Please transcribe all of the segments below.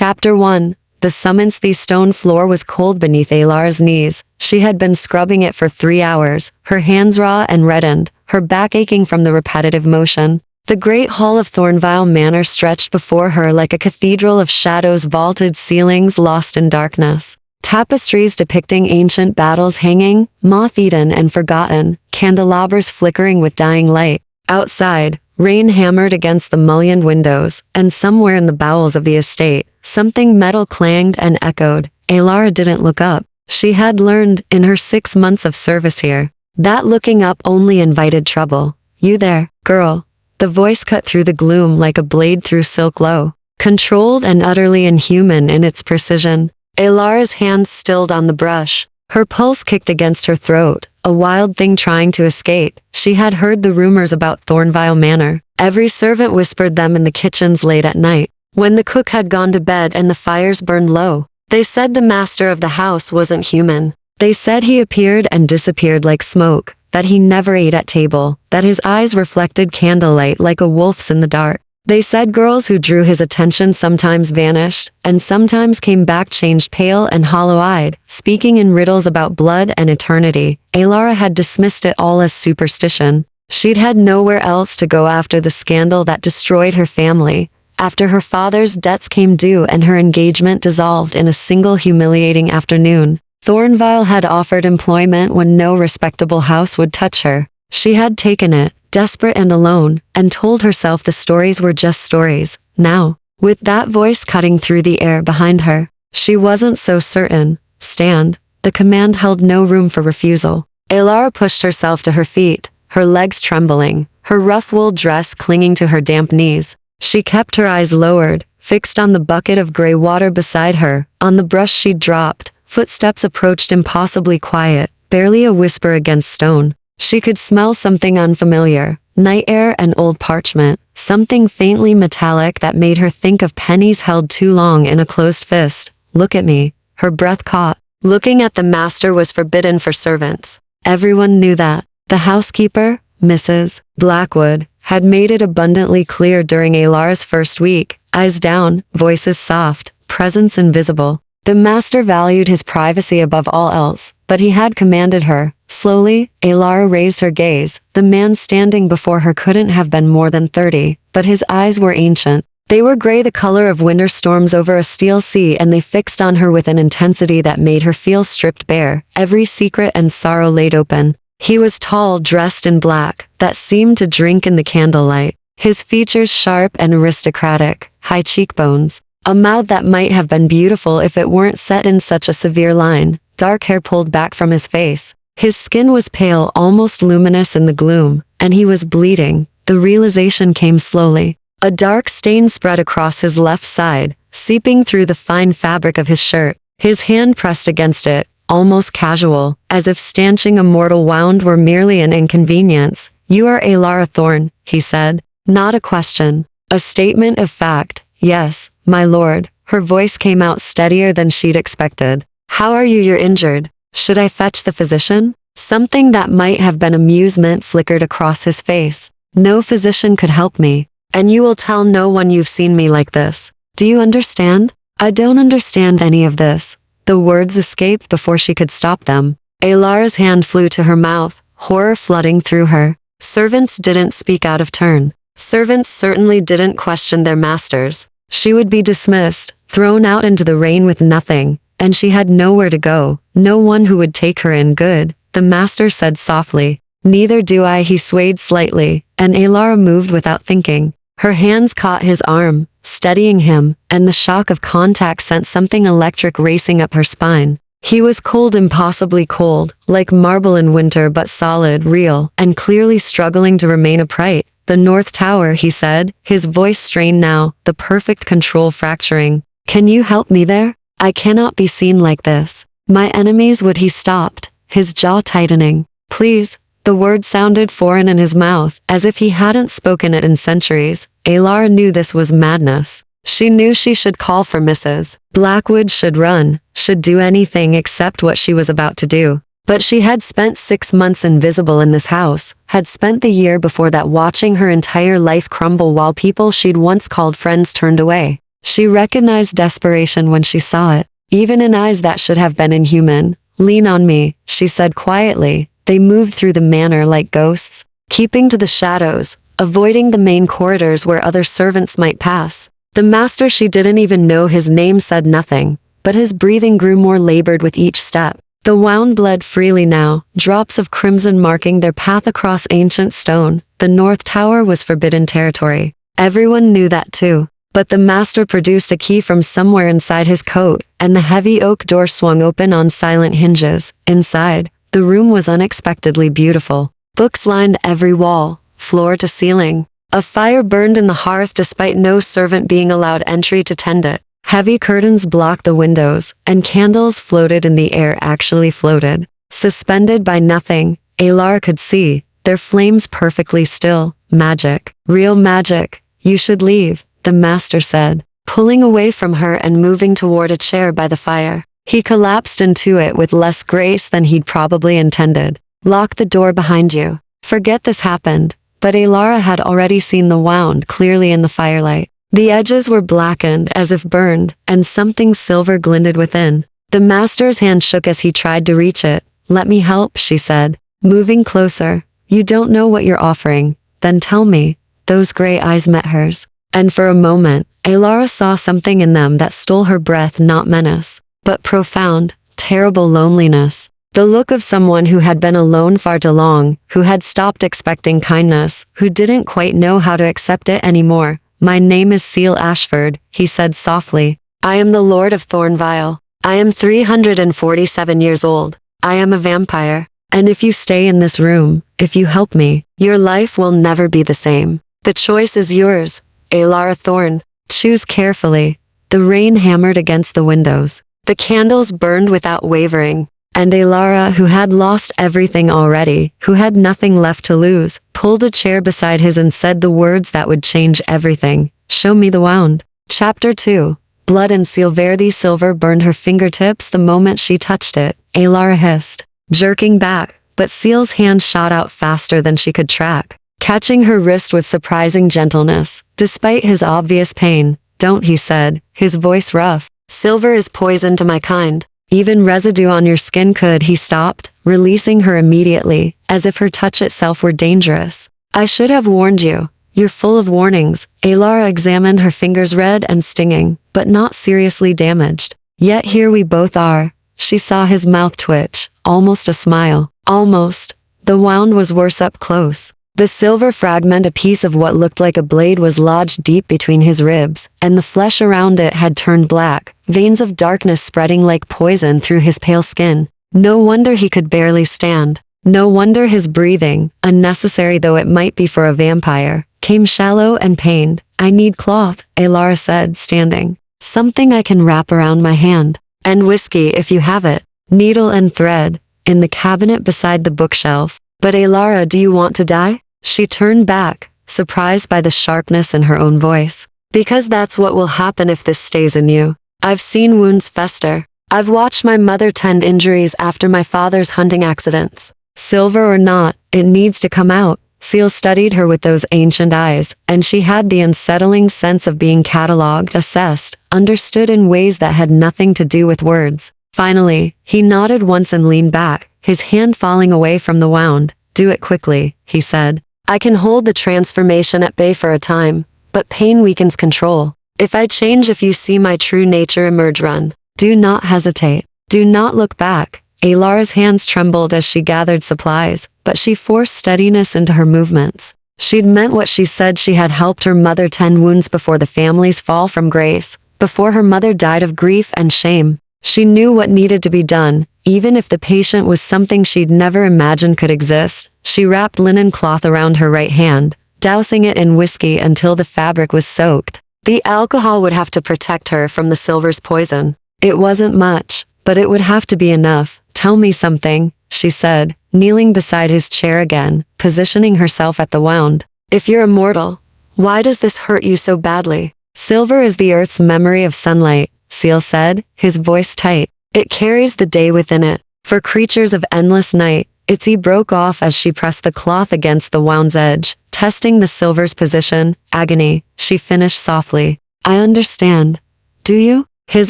Chapter 1. The summons. The stone floor was cold beneath Alar's knees. She had been scrubbing it for 3 hours, her hands raw and reddened, her back aching from the repetitive motion. The great hall of Thornville Manor stretched before her like a cathedral of shadows, vaulted ceilings lost in darkness. Tapestries depicting ancient battles hanging, moth-eaten and forgotten, candelabras flickering with dying light. Outside, rain hammered against the mullioned windows, and somewhere in the bowels of the estate, something metal clanged and echoed. Alara didn't look up. She had learned, in her 6 months of service here, that looking up only invited trouble. "You there, girl?" The voice cut through the gloom like a blade through silk, low, controlled and utterly inhuman in its precision. Alara's hands stilled on the brush. Her pulse kicked against her throat, a wild thing trying to escape. She had heard the rumors about Thornville Manor. Every servant whispered them in the kitchens late at night, when the cook had gone to bed and the fires burned low. They said the master of the house wasn't human. They said he appeared and disappeared like smoke, that he never ate at table, that his eyes reflected candlelight like a wolf's in the dark. They said girls who drew his attention sometimes vanished, and sometimes came back changed, pale and hollow-eyed, speaking in riddles about blood and eternity. Alara had dismissed it all as superstition. She'd had nowhere else to go after the scandal that destroyed her family, after her father's debts came due and her engagement dissolved in a single humiliating afternoon. Thornville had offered employment when no respectable house would touch her. She had taken it, desperate and alone, and told herself the stories were just stories. Now, with that voice cutting through the air behind her, she wasn't so certain. "Stand." The command held no room for refusal. Alara pushed herself to her feet, her legs trembling, her rough wool dress clinging to her damp knees. She kept her eyes lowered, fixed on the bucket of gray water beside her, on the brush she'd dropped. Footsteps approached, impossibly quiet, barely a whisper against stone. She could smell something unfamiliar, night air and old parchment, something faintly metallic that made her think of pennies held too long in a closed fist. "Look at me." Her breath caught. Looking at the master was forbidden for servants. Everyone knew that. The housekeeper, Mrs. Blackwood, had made it abundantly clear during Alara's first week. Eyes down, voices soft, presence invisible. The master valued his privacy above all else, but he had commanded her. Slowly, Alara raised her gaze. The man standing before her couldn't have been more than 30, but his eyes were ancient. They were gray, the color of winter storms over a still sea, and they fixed on her with an intensity that made her feel stripped bare, every secret and sorrow laid open. He was tall, dressed in black, that seemed to drink in the candlelight. His features sharp and aristocratic, high cheekbones, a mouth that might have been beautiful if it weren't set in such a severe line, dark hair pulled back from his face. His skin was pale, almost luminous in the gloom, and he was bleeding. The realization came slowly. A dark stain spread across his left side, seeping through the fine fabric of his shirt. His hand pressed against it, almost casual, as if stanching a mortal wound were merely an inconvenience. "You are Alara Thorn," he said. Not a question. A statement of fact. "Yes, my lord." Her voice came out steadier than she'd expected. "How are you? You're injured. Should I fetch the physician?" Something that might have been amusement flickered across his face. "No physician could help me. And you will tell no one you've seen me like this. Do you understand?" "I don't understand any of this." The words escaped before she could stop them. Alara's hand flew to her mouth, horror flooding through her. Servants didn't speak out of turn. Servants certainly didn't question their masters. She would be dismissed, thrown out into the rain with nothing, and she had nowhere to go, no one who would take her in. "Good," the master said softly. "Neither do I." He swayed slightly, and Alara moved without thinking. Her hands caught his arm, steadying him, and the shock of contact sent something electric racing up her spine. He was cold, impossibly cold, like marble in winter, but solid, real, and clearly struggling to remain upright. "The North Tower," he said, his voice strained now, the perfect control fracturing. "Can you help me there? I cannot be seen like this. My enemies would." He stopped, his jaw tightening. "Please." The word sounded foreign in his mouth, as if he hadn't spoken it in centuries. Alara knew this was madness. She knew she should call for Mrs. Blackwood, should run, should do anything except what she was about to do. But she had spent 6 months invisible in this house, had spent the year before that watching her entire life crumble while people she'd once called friends turned away. She recognized desperation when she saw it, even in eyes that should have been inhuman. "Lean on me," she said quietly. They moved through the manor like ghosts, keeping to the shadows, avoiding the main corridors where other servants might pass. The master, she didn't even know his name, said nothing, but his breathing grew more labored with each step. The wound bled freely now, drops of crimson marking their path across ancient stone. The North Tower was forbidden territory. Everyone knew that too. But the master produced a key from somewhere inside his coat, and the heavy oak door swung open on silent hinges. Inside, the room was unexpectedly beautiful. Books lined every wall, floor to ceiling. A fire burned in the hearth despite no servant being allowed entry to tend it. Heavy curtains blocked the windows, and candles floated in the air, actually floated. Suspended by nothing, Alara could see, their flames perfectly still. Magic. Real magic. "You should leave," the master said, pulling away from her and moving toward a chair by the fire. He collapsed into it with less grace than he'd probably intended. "Lock the door behind you. Forget this happened." But Alara had already seen the wound clearly in the firelight. The edges were blackened as if burned, and something silver glinted within. The master's hand shook as he tried to reach it. "Let me help," she said, moving closer. "You don't know what you're offering. Then tell me." Those gray eyes met hers, and for a moment, Alara saw something in them that stole her breath, not menace, but profound, terrible loneliness. The look of someone who had been alone far too long, who had stopped expecting kindness, who didn't quite know how to accept it anymore. "My name is Seal Ashford," he said softly. "I am the Lord of Thornvile. I am 347 years old. I am a vampire. And if you stay in this room, if you help me, your life will never be the same. The choice is yours, Alara Thorn. Choose carefully." The rain hammered against the windows. The candles burned without wavering. And Alara, who had lost everything already, who had nothing left to lose, pulled a chair beside his and said the words that would change everything. "Show me the wound." Chapter 2. Blood and silver burned her fingertips the moment she touched it. Alara hissed, jerking back, but Seal's hand shot out faster than she could track, catching her wrist with surprising gentleness, despite his obvious pain. "Don't," he said, his voice rough. "Silver is poison to my kind. Even residue on your skin could." He stopped, releasing her immediately, as if her touch itself were dangerous. "I should have warned you. You're full of warnings." Alara examined her fingers, red and stinging, but not seriously damaged. "Yet here we both are." She saw his mouth twitch, almost a smile. Almost. The wound was worse up close. The silver fragment, a piece of what looked like a blade, was lodged deep between his ribs, and the flesh around it had turned black, veins of darkness spreading like poison through his pale skin. No wonder he could barely stand. No wonder his breathing, unnecessary though it might be for a vampire, came shallow and pained. "I need cloth," Alara said, standing. "Something I can wrap around my hand. And whiskey if you have it. Needle and thread." In the cabinet beside the bookshelf. "But Alara, do you want to die?" She turned back, surprised by the sharpness in her own voice. "Because that's what will happen if this stays in you. I've seen wounds fester. I've watched my mother tend injuries after my father's hunting accidents. Silver or not, it needs to come out." Seal studied her with those ancient eyes, and she had the unsettling sense of being catalogued, assessed, understood in ways that had nothing to do with words. Finally, he nodded once and leaned back, his hand falling away from the wound. "Do it quickly," he said. "I can hold the transformation at bay for a time, but pain weakens control. If I change, if you see my true nature emerge, run. Do not hesitate. Do not look back." Alara's hands trembled as she gathered supplies, but she forced steadiness into her movements. She'd meant what she said. She had helped her mother tend wounds before the family's fall from grace, before her mother died of grief and shame. She knew what needed to be done, even if the patient was something she'd never imagined could exist. She wrapped linen cloth around her right hand, dousing it in whiskey until the fabric was soaked. The alcohol would have to protect her from the silver's poison. It wasn't much, but it would have to be enough. "Tell me something," she said, kneeling beside his chair again, positioning herself at the wound. "If you're immortal, why does this hurt you so badly?" "Silver is the earth's memory of sunlight," Seal said, his voice tight. "It carries the day within it. For creatures of endless night." He broke off as she pressed the cloth against the wound's edge, testing the silver's position. "Agony," she finished softly. "I understand. do you? His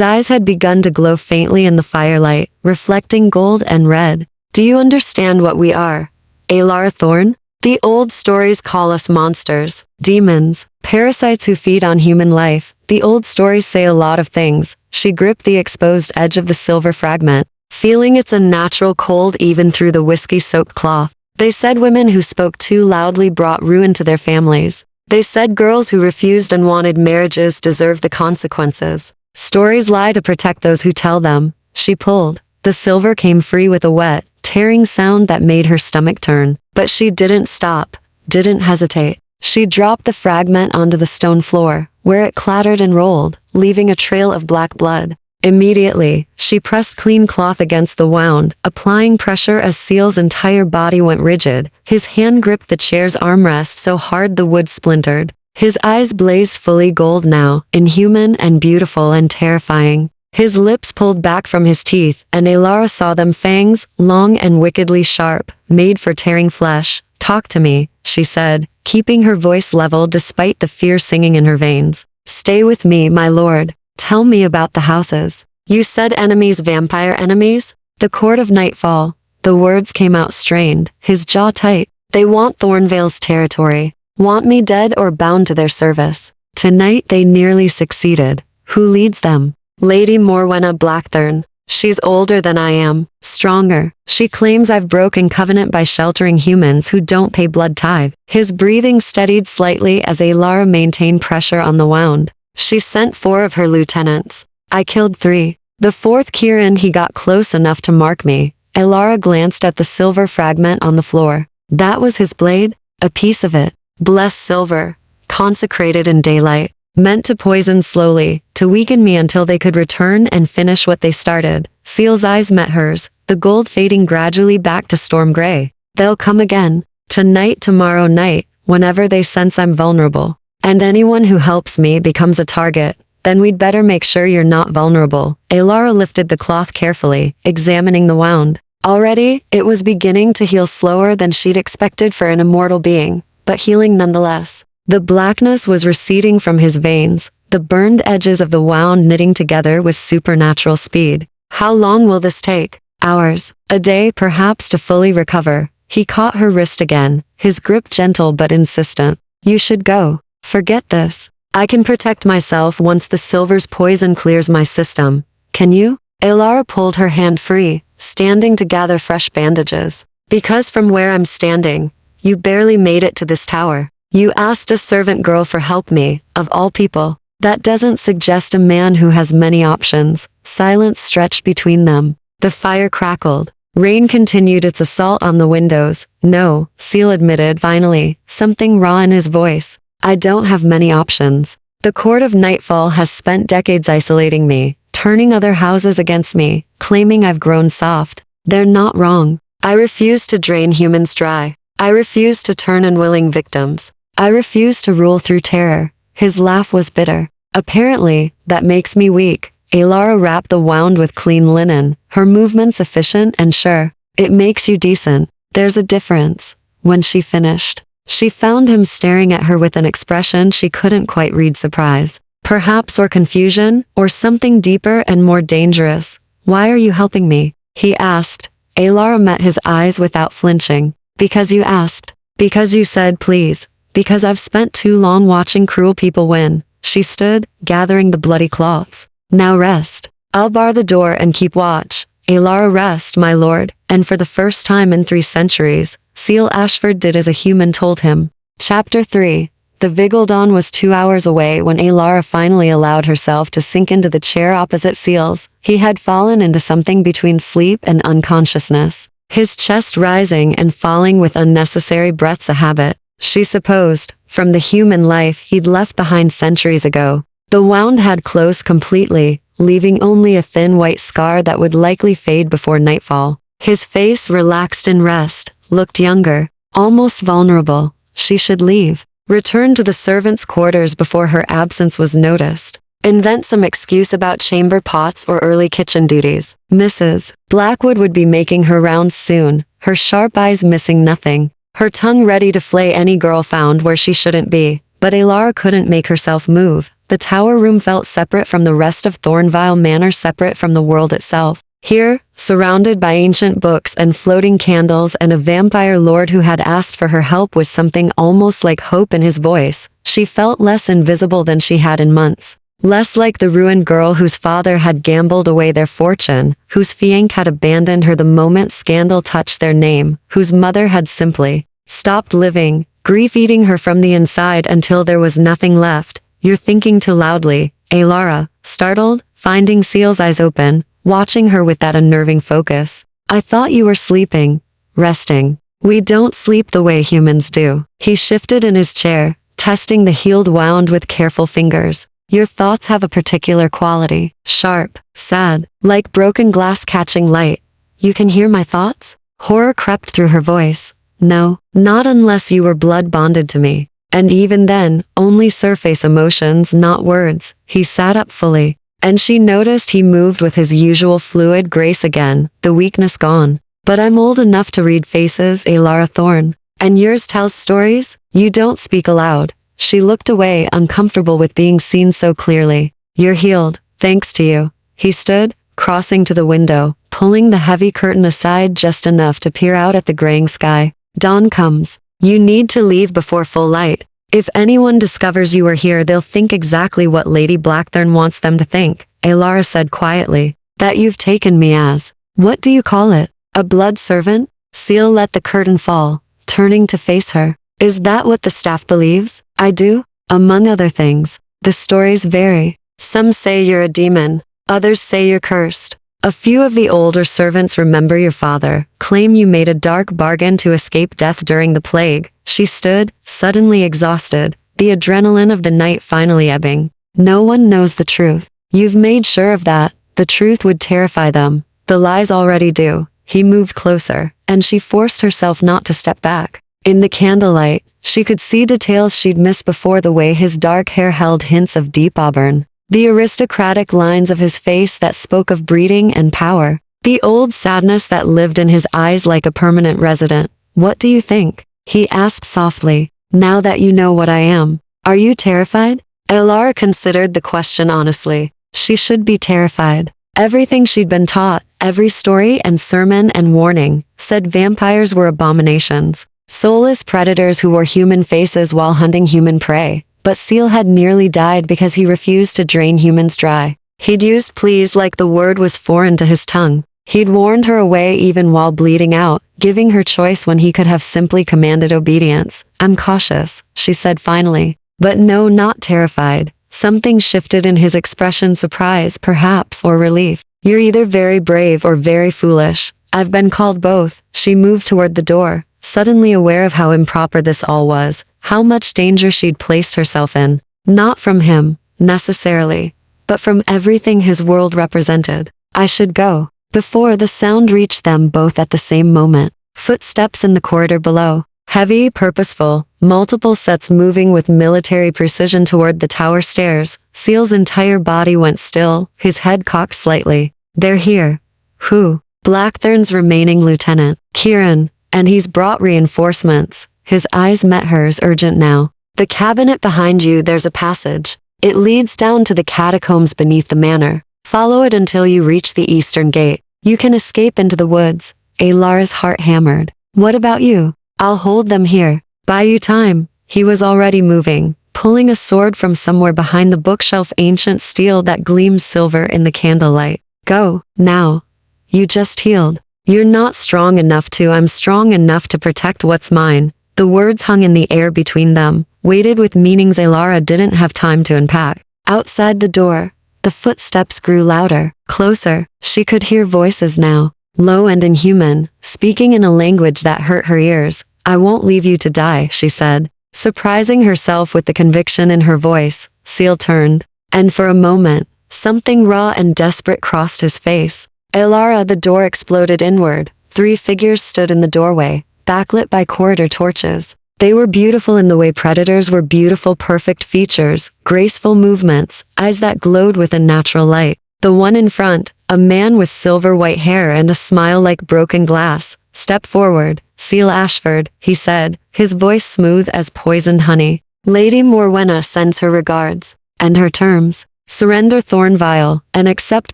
eyes had begun to glow faintly in the firelight, reflecting gold and red. Do you understand what we are? Alara Thorn? The old stories call us monsters, demons, parasites who feed on human life. The old stories say a lot of things. She gripped the exposed edge of the silver fragment, feeling its unnatural cold even through the whiskey-soaked cloth. They said women who spoke too loudly brought ruin to their families. They said girls who refused unwanted marriages deserved the consequences. Stories lie to protect those who tell them. She pulled. The silver came free with a wet, tearing sound that made her stomach turn. But she didn't stop, didn't hesitate. She dropped the fragment onto the stone floor, where it clattered and rolled, leaving a trail of black blood. Immediately, she pressed clean cloth against the wound, applying pressure as Seal's entire body went rigid. His hand gripped the chair's armrest so hard the wood splintered. His eyes blazed fully gold now, inhuman and beautiful and terrifying. His lips pulled back from his teeth, and Alara saw them fangs, long and wickedly sharp, made for tearing flesh. Talk to me, she said, keeping her voice level despite the fear singing in her veins. Stay with me, my lord. Tell me about the houses. You said enemies, vampire enemies? The Court of Nightfall. The words came out strained, his jaw tight. They want Thornvale's territory. Want me dead or bound to their service. Tonight they nearly succeeded. Who leads them? Lady Morwenna Blackthorn. She's older than I am, stronger. She claims I've broken covenant by sheltering humans who don't pay blood tithe. His breathing steadied slightly as Alara maintained pressure on the wound. She sent 4 of her lieutenants. I killed 3. The 4th Kieran he got close enough to mark me. Alara glanced at the silver fragment on the floor. That was his blade? A piece of it. Blessed silver. Consecrated in daylight. Meant to poison slowly, to weaken me until they could return and finish what they started. Seal's eyes met hers, the gold fading gradually back to storm gray. They'll come again. Tonight, tomorrow night, whenever they sense I'm vulnerable. And anyone who helps me becomes a target. Then we'd better make sure you're not vulnerable. Alara lifted the cloth carefully, examining the wound. Already, it was beginning to heal slower than she'd expected for an immortal being, but healing nonetheless. The blackness was receding from his veins, the burned edges of the wound knitting together with supernatural speed. How long will this take? Hours. A day, perhaps, to fully recover. He caught her wrist again, his grip gentle but insistent. You should go. Forget this. I can protect myself once the silver's poison clears my system. Can you? Alara pulled her hand free, standing to gather fresh bandages. Because from where I'm standing, you barely made it to this tower. You asked a servant girl for help me, of all people. That doesn't suggest a man who has many options. Silence stretched between them. The fire crackled. Rain continued its assault on the windows. No, Seal admitted finally, something raw in his voice. I don't have many options. The Court of Nightfall has spent decades isolating me, turning other houses against me, claiming I've grown soft. They're not wrong. I refuse to drain humans dry. I refuse to turn unwilling victims. I refuse to rule through terror. His laugh was bitter. Apparently, that makes me weak. Alara wrapped the wound with clean linen, her movements efficient and sure. It makes you decent. There's a difference. When she finished, she found him staring at her with an expression she couldn't quite read, surprise. Perhaps or confusion, or something deeper and more dangerous. Why are you helping me? He asked. Alara met his eyes without flinching. Because you asked. Because you said please. Because I've spent too long watching cruel people win. She stood, gathering the bloody cloths. Now rest. I'll bar the door and keep watch. Alara, rest, my lord, and for the first time in 3 centuries, Seal Ashford did as a human told him. Chapter 3. The Vigildon was 2 hours away when Alara finally allowed herself to sink into the chair opposite Seal's. He had fallen into something between sleep and unconsciousness, his chest rising and falling with unnecessary breaths, a habit, she supposed, from the human life he'd left behind centuries ago. The wound had closed completely, leaving only a thin white scar that would likely fade before nightfall. His face, relaxed in rest, looked younger, almost vulnerable. She should leave. Return to the servants' quarters before her absence was noticed. Invent some excuse about chamber pots or early kitchen duties. Mrs. Blackwood would be making her rounds soon, her sharp eyes missing nothing, her tongue ready to flay any girl found where she shouldn't be. But Alara couldn't make herself move. The tower room felt separate from the rest of Thornville Manor, separate from the world itself. Here, surrounded by ancient books and floating candles and a vampire lord who had asked for her help with something almost like hope in his voice, she felt less invisible than she had in months. Less like the ruined girl whose father had gambled away their fortune, whose fiancé had abandoned her the moment scandal touched their name, whose mother had simply stopped living, grief eating her from the inside until there was nothing left. You're thinking too loudly, Alara, startled, finding Seal's eyes open, watching her with that unnerving focus. I thought you were sleeping, resting. We don't sleep the way humans do. He shifted in his chair, testing the healed wound with careful fingers. Your thoughts have a particular quality, sharp, sad, like broken glass catching light. You can hear my thoughts? Horror crept through her voice. No, not unless you were blood bonded to me. And even then, only surface emotions, not words. He sat up fully, and she noticed he moved with his usual fluid grace again, the weakness gone. But I'm old enough to read faces, Alara Thorne. And yours tells stories? You don't speak aloud. She looked away, uncomfortable with being seen so clearly. You're healed, thanks to you. He stood, crossing to the window, pulling the heavy curtain aside just enough to peer out at the graying sky. Dawn comes. You need to leave before full light. If anyone discovers you are here, they'll think exactly what Lady Blackthorn wants them to think, Alara said quietly. That you've taken me as. What do you call it? A blood servant? Seal let the curtain fall, turning to face her. Is that what the staff believes? I do. Among other things. The stories vary. Some say you're a demon. Others say you're cursed. A few of the older servants remember your father, claim you made a dark bargain to escape death during the plague. She stood, suddenly exhausted, the adrenaline of the night finally ebbing. No one knows the truth. You've made sure of that. The truth would terrify them. The lies already do. He moved closer, and she forced herself not to step back. In the candlelight, she could see details she'd missed before, the way his dark hair held hints of deep auburn, the aristocratic lines of his face that spoke of breeding and power, the old sadness that lived in his eyes like a permanent resident. What do you think? He asked softly. Now that you know what I am, are you terrified? Alara considered the question honestly. She should be terrified. Everything she'd been taught, every story and sermon and warning, said vampires were abominations. Soulless predators who wore human faces while hunting human prey. But Seal had nearly died because he refused to drain humans dry. He'd used please like the word was foreign to his tongue. He'd warned her away even while bleeding out, giving her choice when he could have simply commanded obedience. I'm cautious, she said finally. But no, not terrified. Something shifted in his expression, surprise, perhaps, or relief. You're either very brave or very foolish. I've been called both. She moved toward the door, suddenly aware of how improper this all was, how much danger she'd placed herself in. Not from him, necessarily, but from everything his world represented. I should go. Before the sound reached them both at the same moment. Footsteps in the corridor below. Heavy, purposeful, multiple sets moving with military precision toward the tower stairs. Seal's entire body went still, his head cocked slightly. They're here. Who? Blackthorn's remaining lieutenant, Kieran. And he's brought reinforcements. His eyes met hers, urgent now. The cabinet behind you, there's a passage. It leads down to the catacombs beneath the manor. Follow it until you reach the eastern gate. You can escape into the woods. Alara's heart hammered. What about you? I'll hold them here. Buy you time. He was already moving, pulling a sword from somewhere behind the bookshelf, ancient steel that gleamed silver in the candlelight. Go, now. You just healed. You're not strong enough to. I'm strong enough to protect what's mine. The words hung in the air between them, weighted with meanings Alara didn't have time to unpack. Outside the door, the footsteps grew louder, closer. She could hear voices now, low and inhuman, speaking in a language that hurt her ears. I won't leave you to die, she said, surprising herself with the conviction in her voice. Seal turned, and for a moment, something raw and desperate crossed his face. Alara, the door exploded inward. 3 figures stood in the doorway, backlit by corridor torches. They were beautiful in the way predators were beautiful, perfect features, graceful movements, eyes that glowed with a natural light. The one in front, a man with silver white hair and a smile like broken glass, stepped forward. Seal Ashford, he said, his voice smooth as poisoned honey. Lady Morwenna sends her regards. And her terms? Surrender Thorn Vial, and accept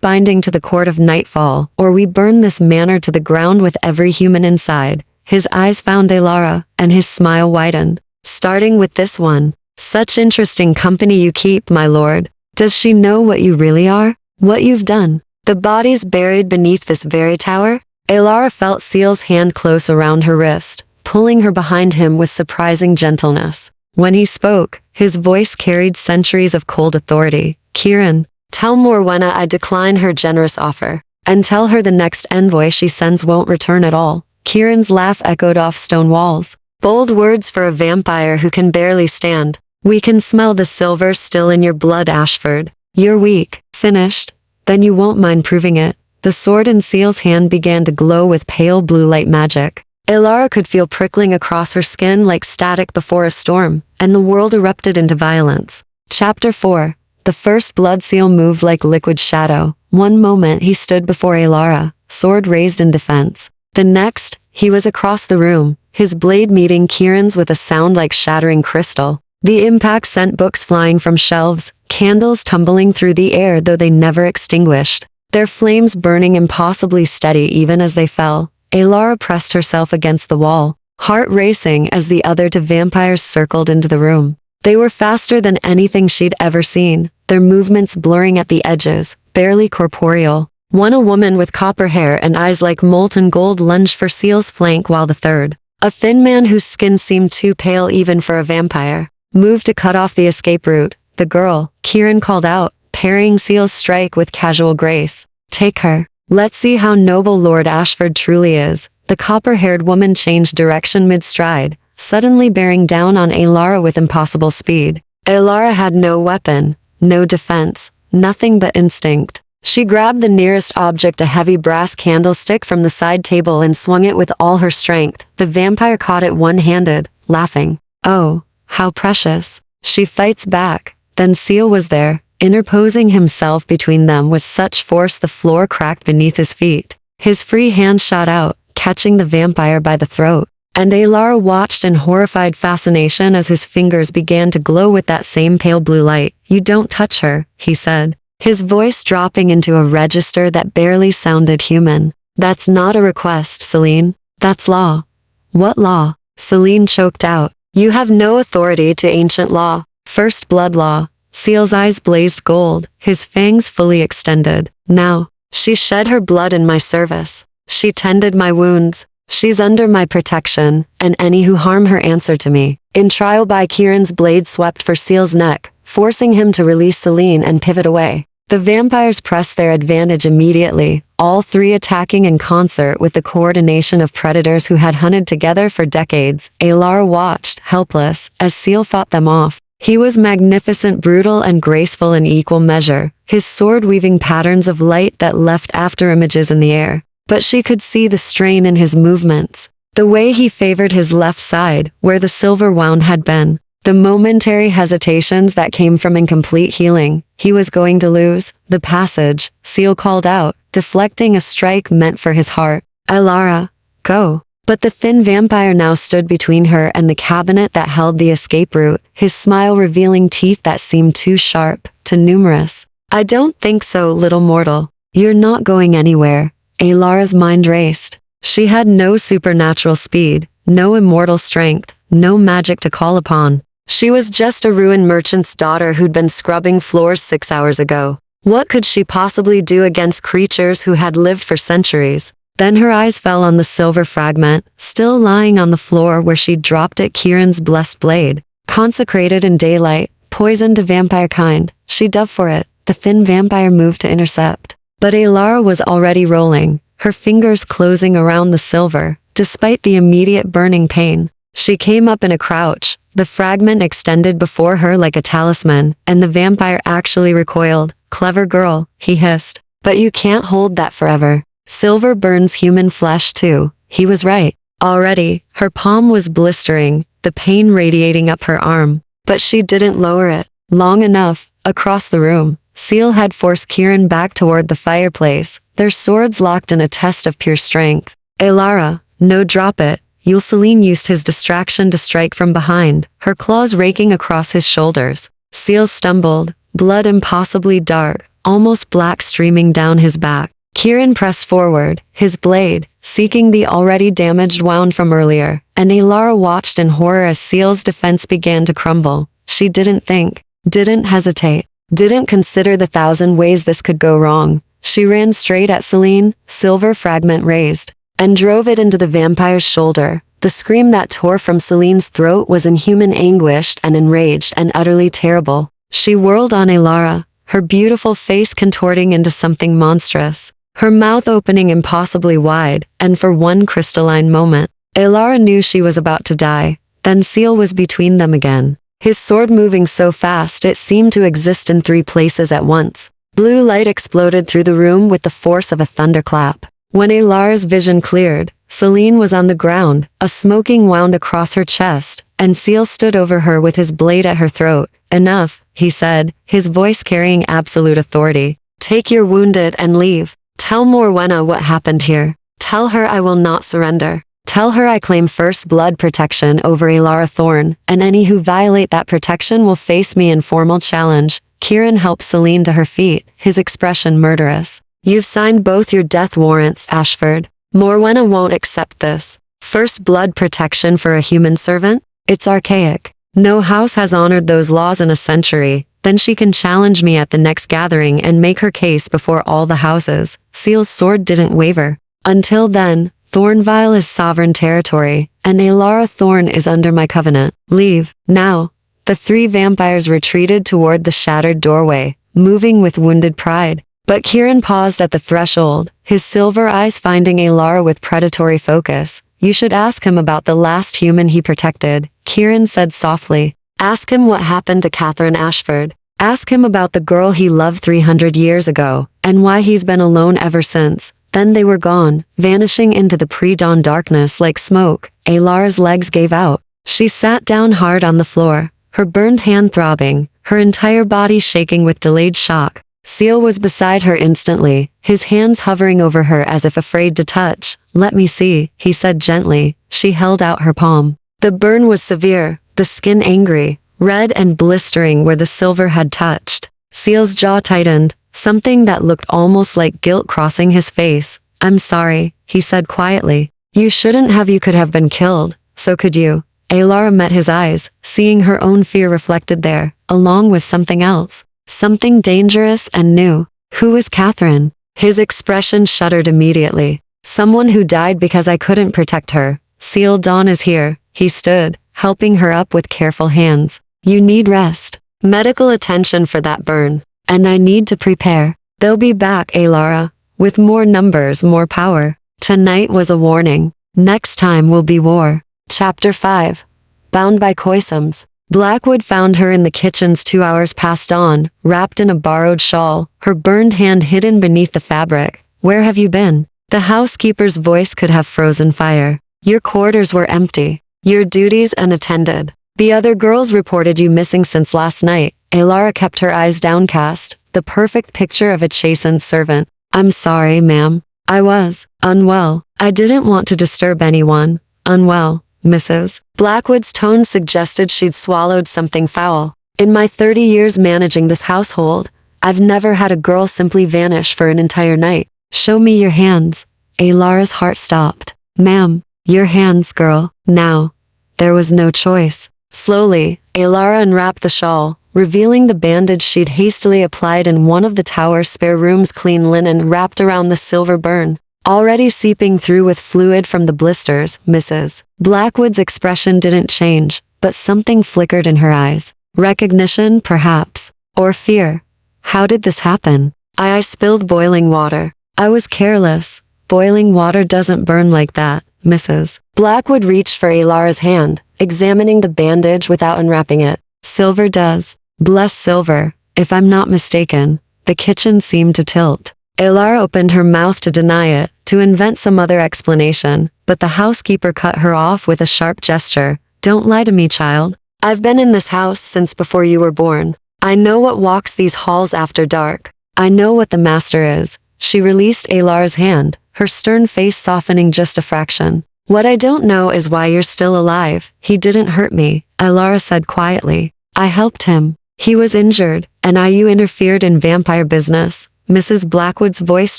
binding to the court of Nightfall, or we burn this manor to the ground with every human inside. His eyes found Elara, and his smile widened. Starting with this one. Such interesting company you keep, my lord. Does she know what you really are? What you've done? The bodies buried beneath this very tower? Elara felt Seal's hand close around her wrist, pulling her behind him with surprising gentleness. When he spoke, his voice carried centuries of cold authority. Kieran, tell Morwenna I decline her generous offer, and tell her the next envoy she sends won't return at all. Kieran's laugh echoed off stone walls. Bold words for a vampire who can barely stand. We can smell the silver still in your blood, Ashford. You're weak. Finished? Then you won't mind proving it. The sword in Seal's hand began to glow with pale blue light magic. Elara could feel prickling across her skin like static before a storm, and the world erupted into violence. Chapter 4. The first blood seal moved like liquid shadow. One moment he stood before Elara, sword raised in defense. The next, he was across the room, his blade meeting Kieran's with a sound like shattering crystal. The impact sent books flying from shelves, candles tumbling through the air though they never extinguished, their flames burning impossibly steady even as they fell. Elara pressed herself against the wall, heart racing as the other two vampires circled into the room. They were faster than anything she'd ever seen, their movements blurring at the edges, barely corporeal. One, a woman with copper hair and eyes like molten gold, lunged for Seal's flank, while the third, a thin man whose skin seemed too pale even for a vampire, moved to cut off the escape route. The girl, Kieran called out, parrying Seal's strike with casual grace. Take her. Let's see how noble Lord Ashford truly is. The copper-haired woman changed direction mid-stride, suddenly bearing down on Elara with impossible speed. Elara had no weapon, no defense, nothing but instinct. She grabbed the nearest object, a heavy brass candlestick from the side table, and swung it with all her strength. The vampire caught it one-handed, laughing. Oh, how precious. She fights back. Then Seal was there, interposing himself between them with such force the floor cracked beneath his feet. His free hand shot out, catching the vampire by the throat. And Elara watched in horrified fascination as his fingers began to glow with that same pale blue light. You don't touch her, he said, his voice dropping into a register that barely sounded human. That's not a request, Celine. That's law. What law? Celine choked out. You have no authority to ancient law. First blood law. Seal's eyes blazed gold, his fangs fully extended. Now, she shed her blood in my service. She tended my wounds. She's under my protection, and any who harm her answer to me. In trial by Kieran's blade swept for Seal's neck, forcing him to release Celine and pivot away. The vampires pressed their advantage immediately, all three attacking in concert with the coordination of predators who had hunted together for decades. Elara watched, helpless, as Seal fought them off. He was magnificent, brutal, and graceful in equal measure, his sword weaving patterns of light that left after images in the air. But she could see the strain in his movements, the way he favored his left side, where the silver wound had been, the momentary hesitations that came from incomplete healing. He was going to lose. The passage, Seal called out, deflecting a strike meant for his heart. Elara, go. But the thin vampire now stood between her and the cabinet that held the escape route, his smile revealing teeth that seemed too sharp, too numerous. I don't think so, little mortal. You're not going anywhere. Elara's mind raced. She had no supernatural speed, no immortal strength, no magic to call upon. She was just a ruined merchant's daughter who'd been scrubbing floors 6 hours ago. What could she possibly do against creatures who had lived for centuries? Then her eyes fell on the silver fragment, still lying on the floor where she'd dropped it, Kieran's blessed blade. Consecrated in daylight, poisoned to vampire kind. She dove for it. The thin vampire moved to intercept. But Elara was already rolling, her fingers closing around the silver, despite the immediate burning pain. She came up in a crouch, the fragment extended before her like a talisman, and the vampire actually recoiled. Clever girl, he hissed. But you can't hold that forever. Silver burns human flesh too. He was right. Already, her palm was blistering, the pain radiating up her arm. But she didn't lower it. Long enough, across the room, Seal had forced Kieran back toward the fireplace, their swords locked in a test of pure strength. Elara, no, drop it. Celine used his distraction to strike from behind, her claws raking across his shoulders. Seal stumbled, blood impossibly dark, almost black streaming down his back. Kieran pressed forward, his blade, seeking the already damaged wound from earlier, and Alara watched in horror as Seal's defense began to crumble. She didn't think, didn't hesitate, didn't consider the thousand ways this could go wrong. She ran straight at Celine, silver fragment raised, and drove it into the vampire's shoulder. The scream that tore from Celine's throat was inhuman, anguished and enraged and utterly terrible. She whirled on Alara, her beautiful face contorting into something monstrous, her mouth opening impossibly wide, and for one crystalline moment, Alara knew she was about to die. Then Seal was between them again, his sword moving so fast it seemed to exist in 3 places at once. Blue light exploded through the room with the force of a thunderclap. When Alara's vision cleared, Celine was on the ground, a smoking wound across her chest, and Seal stood over her with his blade at her throat. "Enough," he said, his voice carrying absolute authority. "Take your wounded and leave. Tell Morwenna what happened here. Tell her I will not surrender. Tell her I claim first blood protection over Alara Thorne, and any who violate that protection will face me in formal challenge." Kieran helped Celine to her feet, his expression murderous. "You've signed both your death warrants, Ashford. Morwenna won't accept this. First blood protection for a human servant? It's archaic. No house has honored those laws in a century. Then she can challenge me at the next gathering and make her case before all the houses." Seal's sword didn't waver. "Until then, Thornville is sovereign territory, and Alara Thorne is under my covenant. Leave, now." The 3 vampires retreated toward the shattered doorway, moving with wounded pride. But Kieran paused at the threshold, his silver eyes finding Alara with predatory focus. "You should ask him about the last human he protected," Kieran said softly. "Ask him what happened to Catherine Ashford. Ask him about the girl he loved 300 years ago, and why he's been alone ever since." Then they were gone, vanishing into the pre-dawn darkness like smoke. Alara's legs gave out. She sat down hard on the floor, her burned hand throbbing, her entire body shaking with delayed shock. Seal was beside her instantly, his hands hovering over her as if afraid to touch. "Let me see," he said gently. She held out her palm. The burn was severe, the skin angry, red and blistering where the silver had touched. Seal's jaw tightened, something that looked almost like guilt crossing his face. "I'm sorry," he said quietly. "You shouldn't have. You could have been killed. So could you." Alara met his eyes, seeing her own fear reflected there, along with something else. Something dangerous and new. Who was Catherine? His expression shuddered immediately. "Someone who died because I couldn't protect her." "Seal, Dawn is here." He stood, helping her up with careful hands. "You need rest. Medical attention for that burn. And I need to prepare. They'll be back, Alara. With more numbers, more power. Tonight was a warning. Next time will be war." Chapter 5. Bound by Coisums. Blackwood found her in the kitchens 2 hours past dawn, wrapped in a borrowed shawl, her burned hand hidden beneath the fabric. "Where have you been?" The housekeeper's voice could have frozen fire. "Your quarters were empty. Your duties unattended. The other girls reported you missing since last night." Alara kept her eyes downcast, the perfect picture of a chastened servant. "I'm sorry, ma'am. I was unwell. I didn't want to disturb anyone. Unwell, Mrs." Blackwood's tone suggested she'd swallowed something foul. "In my 30 years managing this household, I've never had a girl simply vanish for an entire night." "Show me your hands." Alara's heart stopped. "Ma'am, your hands, girl, now." There was no choice. Slowly, Alara unwrapped the shawl, revealing the bandage she'd hastily applied in one of the tower's spare rooms. Clean linen wrapped around the silver burn, already seeping through with fluid from the blisters. "Mrs." Blackwood's expression didn't change, but something flickered in her eyes. Recognition, perhaps, or fear. "How did this happen?" I spilled boiling water. I was careless. Boiling water doesn't burn like that, Mrs." Blackwood reached for Alara's hand, examining the bandage without unwrapping it. "Silver does. Bless silver, if I'm not mistaken." The kitchen seemed to tilt. Alara opened her mouth to deny it, to invent some other explanation, but the housekeeper cut her off with a sharp gesture. "Don't lie to me, child. I've been in this house since before you were born. I know what walks these halls after dark. I know what the master is." She released Alara's hand, her stern face softening just a fraction. "What I don't know is why you're still alive." "He didn't hurt me," Alara said quietly. "I helped him." He was injured, and you interfered in vampire business. Mrs. Blackwood's voice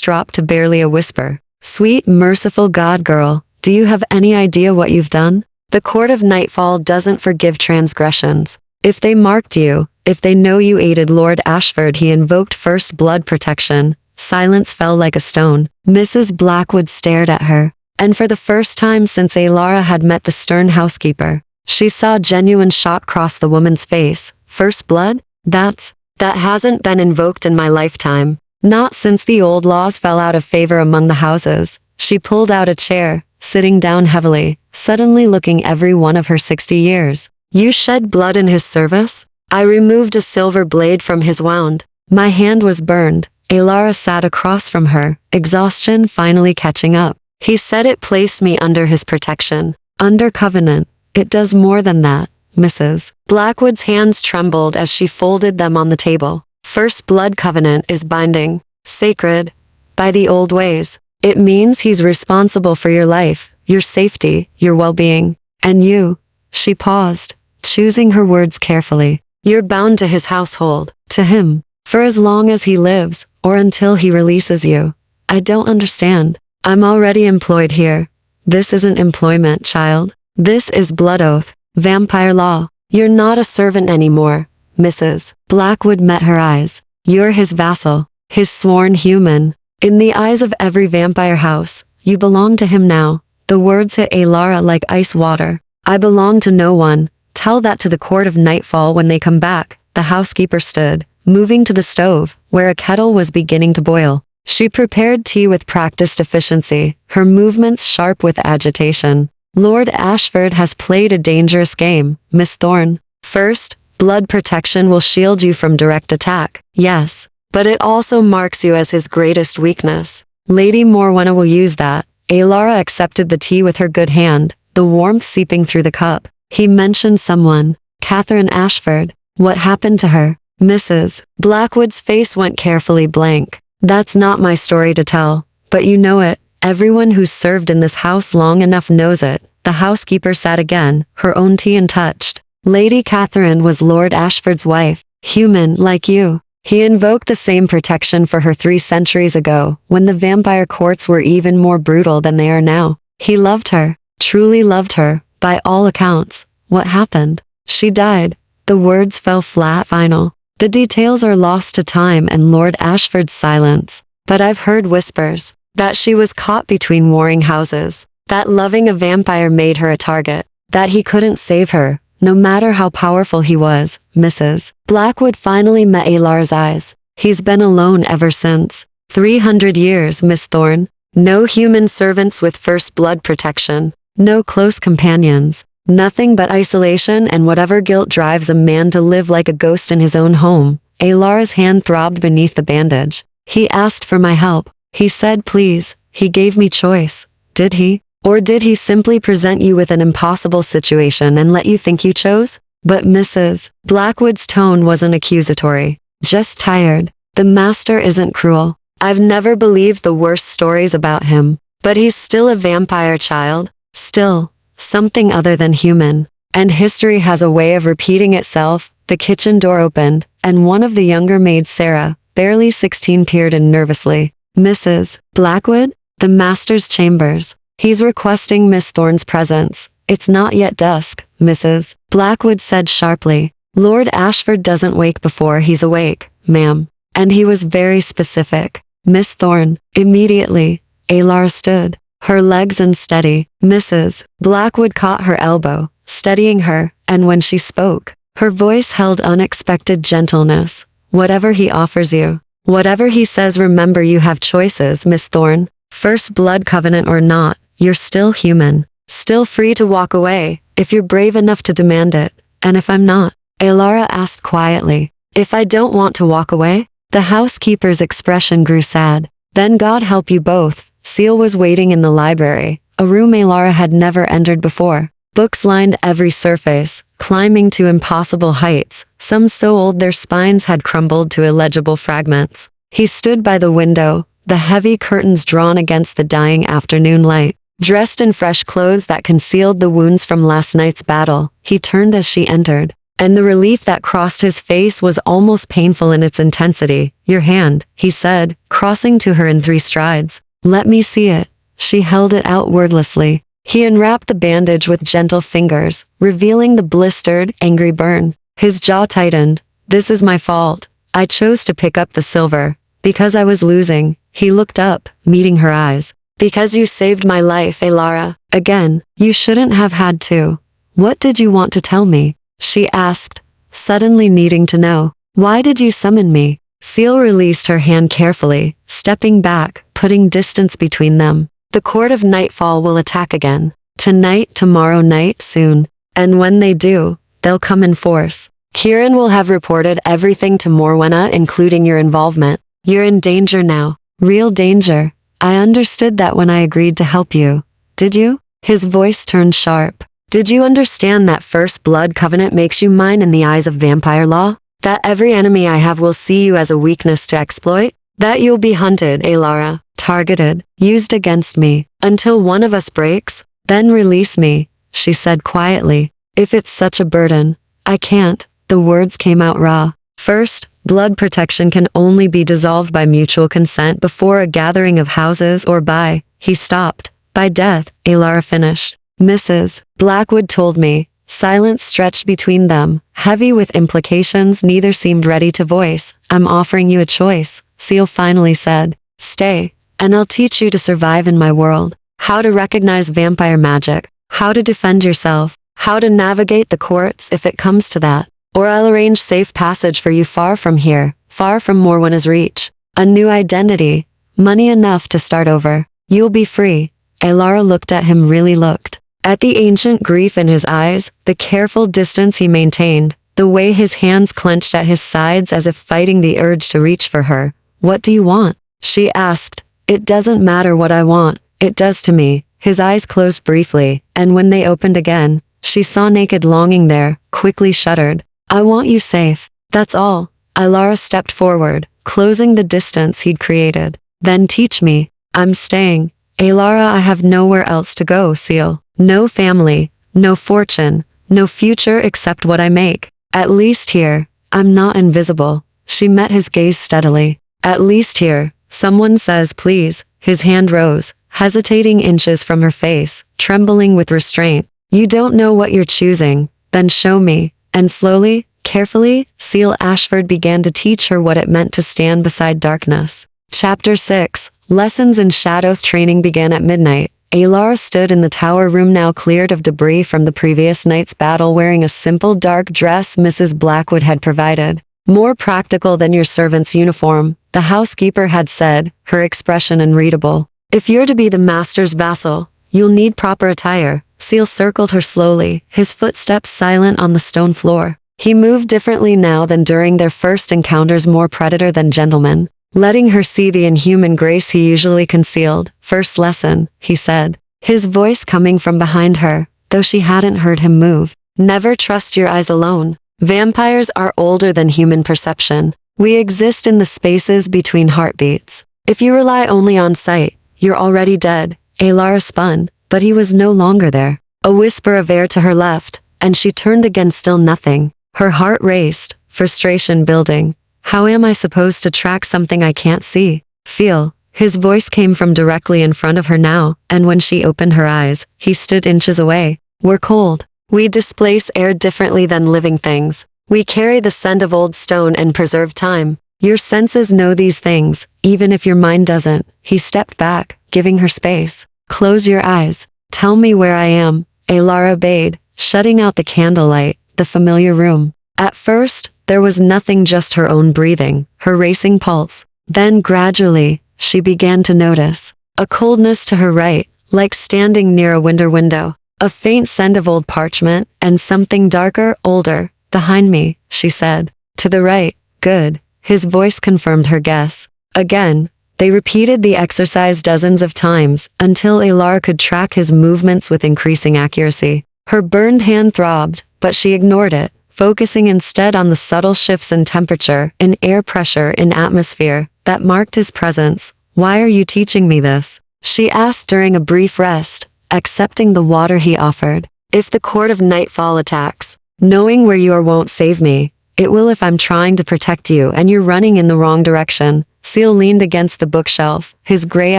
dropped to barely a whisper. Sweet, merciful God, girl, do you have any idea what you've done? The Court of Nightfall doesn't forgive transgressions. If they marked you, if they know you aided Lord Ashford, he invoked first blood protection. Silence fell like a stone. Mrs. Blackwood stared at her, and for the first time since Alara had met the stern housekeeper, she saw genuine shock cross the woman's face. First blood? That hasn't been invoked in my lifetime. Not since the old laws fell out of favor among the houses. She pulled out a chair, sitting down heavily, suddenly looking every one of her 60 years. You shed blood in his service? I removed a silver blade from his wound. My hand was burned. Alara sat across from her, exhaustion finally catching up. He said it placed me under his protection. Under covenant. It does more than that, Mrs. Blackwood's hands trembled as she folded them on the table. First blood covenant is binding, sacred, by the old ways. It means he's responsible for your life, your safety, your well-being. And you, she paused, choosing her words carefully. You're bound to his household, to him, for as long as he lives, or until he releases you. I don't understand. I'm already employed here. This isn't employment, child. This is blood oath, vampire law. You're not a servant anymore, Mrs. Blackwood met her eyes. You're his vassal, his sworn human. In the eyes of every vampire house, you belong to him now. The words hit Alara like ice water. I belong to no one. Tell that to the Court of Nightfall when they come back. The housekeeper stood, moving to the stove, where a kettle was beginning to boil. She prepared tea with practiced efficiency, her movements sharp with agitation. Lord Ashford has played a dangerous game, Miss Thorne. First, blood protection will shield you from direct attack, yes, but it also marks you as his greatest weakness. Lady Morwenna will use that. Alara accepted the tea with her good hand, the warmth seeping through the cup. He mentioned someone, Catherine Ashford. What happened to her? Mrs. Blackwood's face went carefully blank. That's not my story to tell, but you know it. Everyone who's served in this house long enough knows it. The housekeeper sat again, her own tea untouched. Lady Catherine was Lord Ashford's wife, human like you. He invoked the same protection for her 3 centuries ago, when the vampire courts were even more brutal than they are now. He loved her, truly loved her, by all accounts. What happened? She died. The words fell flat final. The details are lost to time and Lord Ashford's silence. But I've heard whispers that she was caught between warring houses, that loving a vampire made her a target, that he couldn't save her, no matter how powerful he was. Mrs. Blackwood finally met Alara's eyes. He's been alone ever since. 300 years, Miss Thorne. No human servants with first blood protection. No close companions. Nothing but isolation and whatever guilt drives a man to live like a ghost in his own home. Alara's hand throbbed beneath the bandage. He asked for my help. He said please. He gave me choice. Did he? Or did he simply present you with an impossible situation and let you think you chose? But Mrs. Blackwood's tone wasn't accusatory. Just tired. The master isn't cruel. I've never believed the worst stories about him. But he's still a vampire, child. Still. Something other than human. And history has a way of repeating itself. The kitchen door opened, and one of the younger maids, Sarah, barely 16, peered in nervously. Mrs. Blackwood? The master's chambers. He's requesting Miss Thorne's presence. It's not yet dusk, Mrs. Blackwood said sharply. Lord Ashford doesn't wake before he's awake, ma'am. And he was very specific. Miss Thorne, immediately. Alara stood, her legs unsteady. Mrs. Blackwood caught her elbow, steadying her, and when she spoke, her voice held unexpected gentleness. Whatever he offers you, whatever he says, remember you have choices, Miss Thorne. First blood covenant or not, you're still human. Still free to walk away, if you're brave enough to demand it. And if I'm not? Alara asked quietly. If I don't want to walk away? The housekeeper's expression grew sad. Then God help you both. Seal was waiting in the library, a room Alara had never entered before. Books lined every surface, climbing to impossible heights, some so old their spines had crumbled to illegible fragments. He stood by the window, the heavy curtains drawn against the dying afternoon light. Dressed in fresh clothes that concealed the wounds from last night's battle, he turned as she entered. and the relief that crossed his face was almost painful in its intensity. Your hand, he said, crossing to her in 3 strides. Let me see it. She held it out wordlessly. He unwrapped the bandage with gentle fingers, revealing the blistered, angry burn. His jaw tightened. This is my fault. I chose to pick up the silver. Because I was losing. He looked up, meeting her eyes. Because you saved my life, Elara. Again, you shouldn't have had to. What did you want to tell me? She asked, suddenly needing to know. Why did you summon me? Seal released her hand carefully, stepping back, putting distance between them. The Court of Nightfall will attack again. Tonight, tomorrow night, soon. And when they do, they'll come in force. Kieran will have reported everything to Morwenna, including your involvement. You're in danger now. Real danger. I understood that when I agreed to help you. Did you? His voice turned sharp. Did you understand that First Blood Covenant makes you mine in the eyes of vampire law? That every enemy I have will see you as a weakness to exploit? That you'll be hunted, Elara, targeted, used against me, until one of us breaks? Then release me, she said quietly. If it's such a burden, I can't. The words came out raw. First, blood protection can only be dissolved by mutual consent before a gathering of houses or by, he stopped. By death, Elara finished. Mrs. Blackwood told me. Silence stretched between them, heavy with implications neither seemed ready to voice. I'm offering you a choice, Seal finally said. Stay, and I'll teach you to survive in my world. How to recognize vampire magic, how to defend yourself, how to navigate the courts if it comes to that. Or I'll arrange safe passage for you far from here, far from Morwenna's reach. A new identity, money enough to start over. You'll be free. Elara looked at him, really looked. At the ancient grief in his eyes, the careful distance he maintained, the way his hands clenched at his sides as if fighting the urge to reach for her. What do you want? She asked. It doesn't matter what I want, it does to me. His eyes closed briefly, and when they opened again, she saw naked longing there, quickly shuddered. I want you safe, that's all. Elara stepped forward, closing the distance he'd created. Then teach me. I'm staying. Elara, I have nowhere else to go, Seal. No family, no fortune, no future except what I make. At least here, I'm not invisible. She met his gaze steadily. At least here, someone says please. His hand rose, hesitating inches from her face, trembling with restraint. You don't know what you're choosing, then show me. And slowly, carefully, Seal Ashford began to teach her what it meant to stand beside darkness. Chapter 6. Lessons in Shadow training began at midnight. Elara stood in the tower room now cleared of debris from the previous night's battle wearing a simple dark dress Mrs. Blackwood had provided. More practical than your servant's uniform, the housekeeper had said, her expression unreadable. If you're to be the master's vassal, you'll need proper attire. Seal circled her slowly, his footsteps silent on the stone floor. He moved differently now than during their first encounters, more predator than gentleman, letting her see the inhuman grace he usually concealed. First lesson, he said, his voice coming from behind her, though she hadn't heard him move. Never trust your eyes alone. Vampires are older than human perception. We exist in the spaces between heartbeats. If you rely only on sight, you're already dead. Elara spun, but he was no longer there. A whisper of air to her left, and she turned again, still nothing. Her heart raced, frustration building. How am I supposed to track something I can't see? Feel. His voice came from directly in front of her now, and when she opened her eyes, he stood inches away. We're cold. We displace air differently than living things. We carry the scent of old stone and preserve time. Your senses know these things, even if your mind doesn't. He stepped back, giving her space. Close your eyes. Tell me where I am. Elara obeyed, shutting out the candlelight, the familiar room. At first, there was nothing, just her own breathing, her racing pulse. Then gradually, she began to notice a coldness to her right, like standing near a window, a faint scent of old parchment, and something darker, older, behind me, she said. To the right. Good. His voice confirmed her guess. Again, they repeated the exercise dozens of times, until Elara could track his movements with increasing accuracy. Her burned hand throbbed, but she ignored it, focusing instead on the subtle shifts in temperature, in air pressure, in atmosphere, that marked his presence. Why are you teaching me this? She asked during a brief rest, accepting the water he offered. If the Court of Nightfall attacks, Knowing where you are won't save me. It will if I'm trying to protect you and you're running in the wrong direction. Seal leaned against the bookshelf, his gray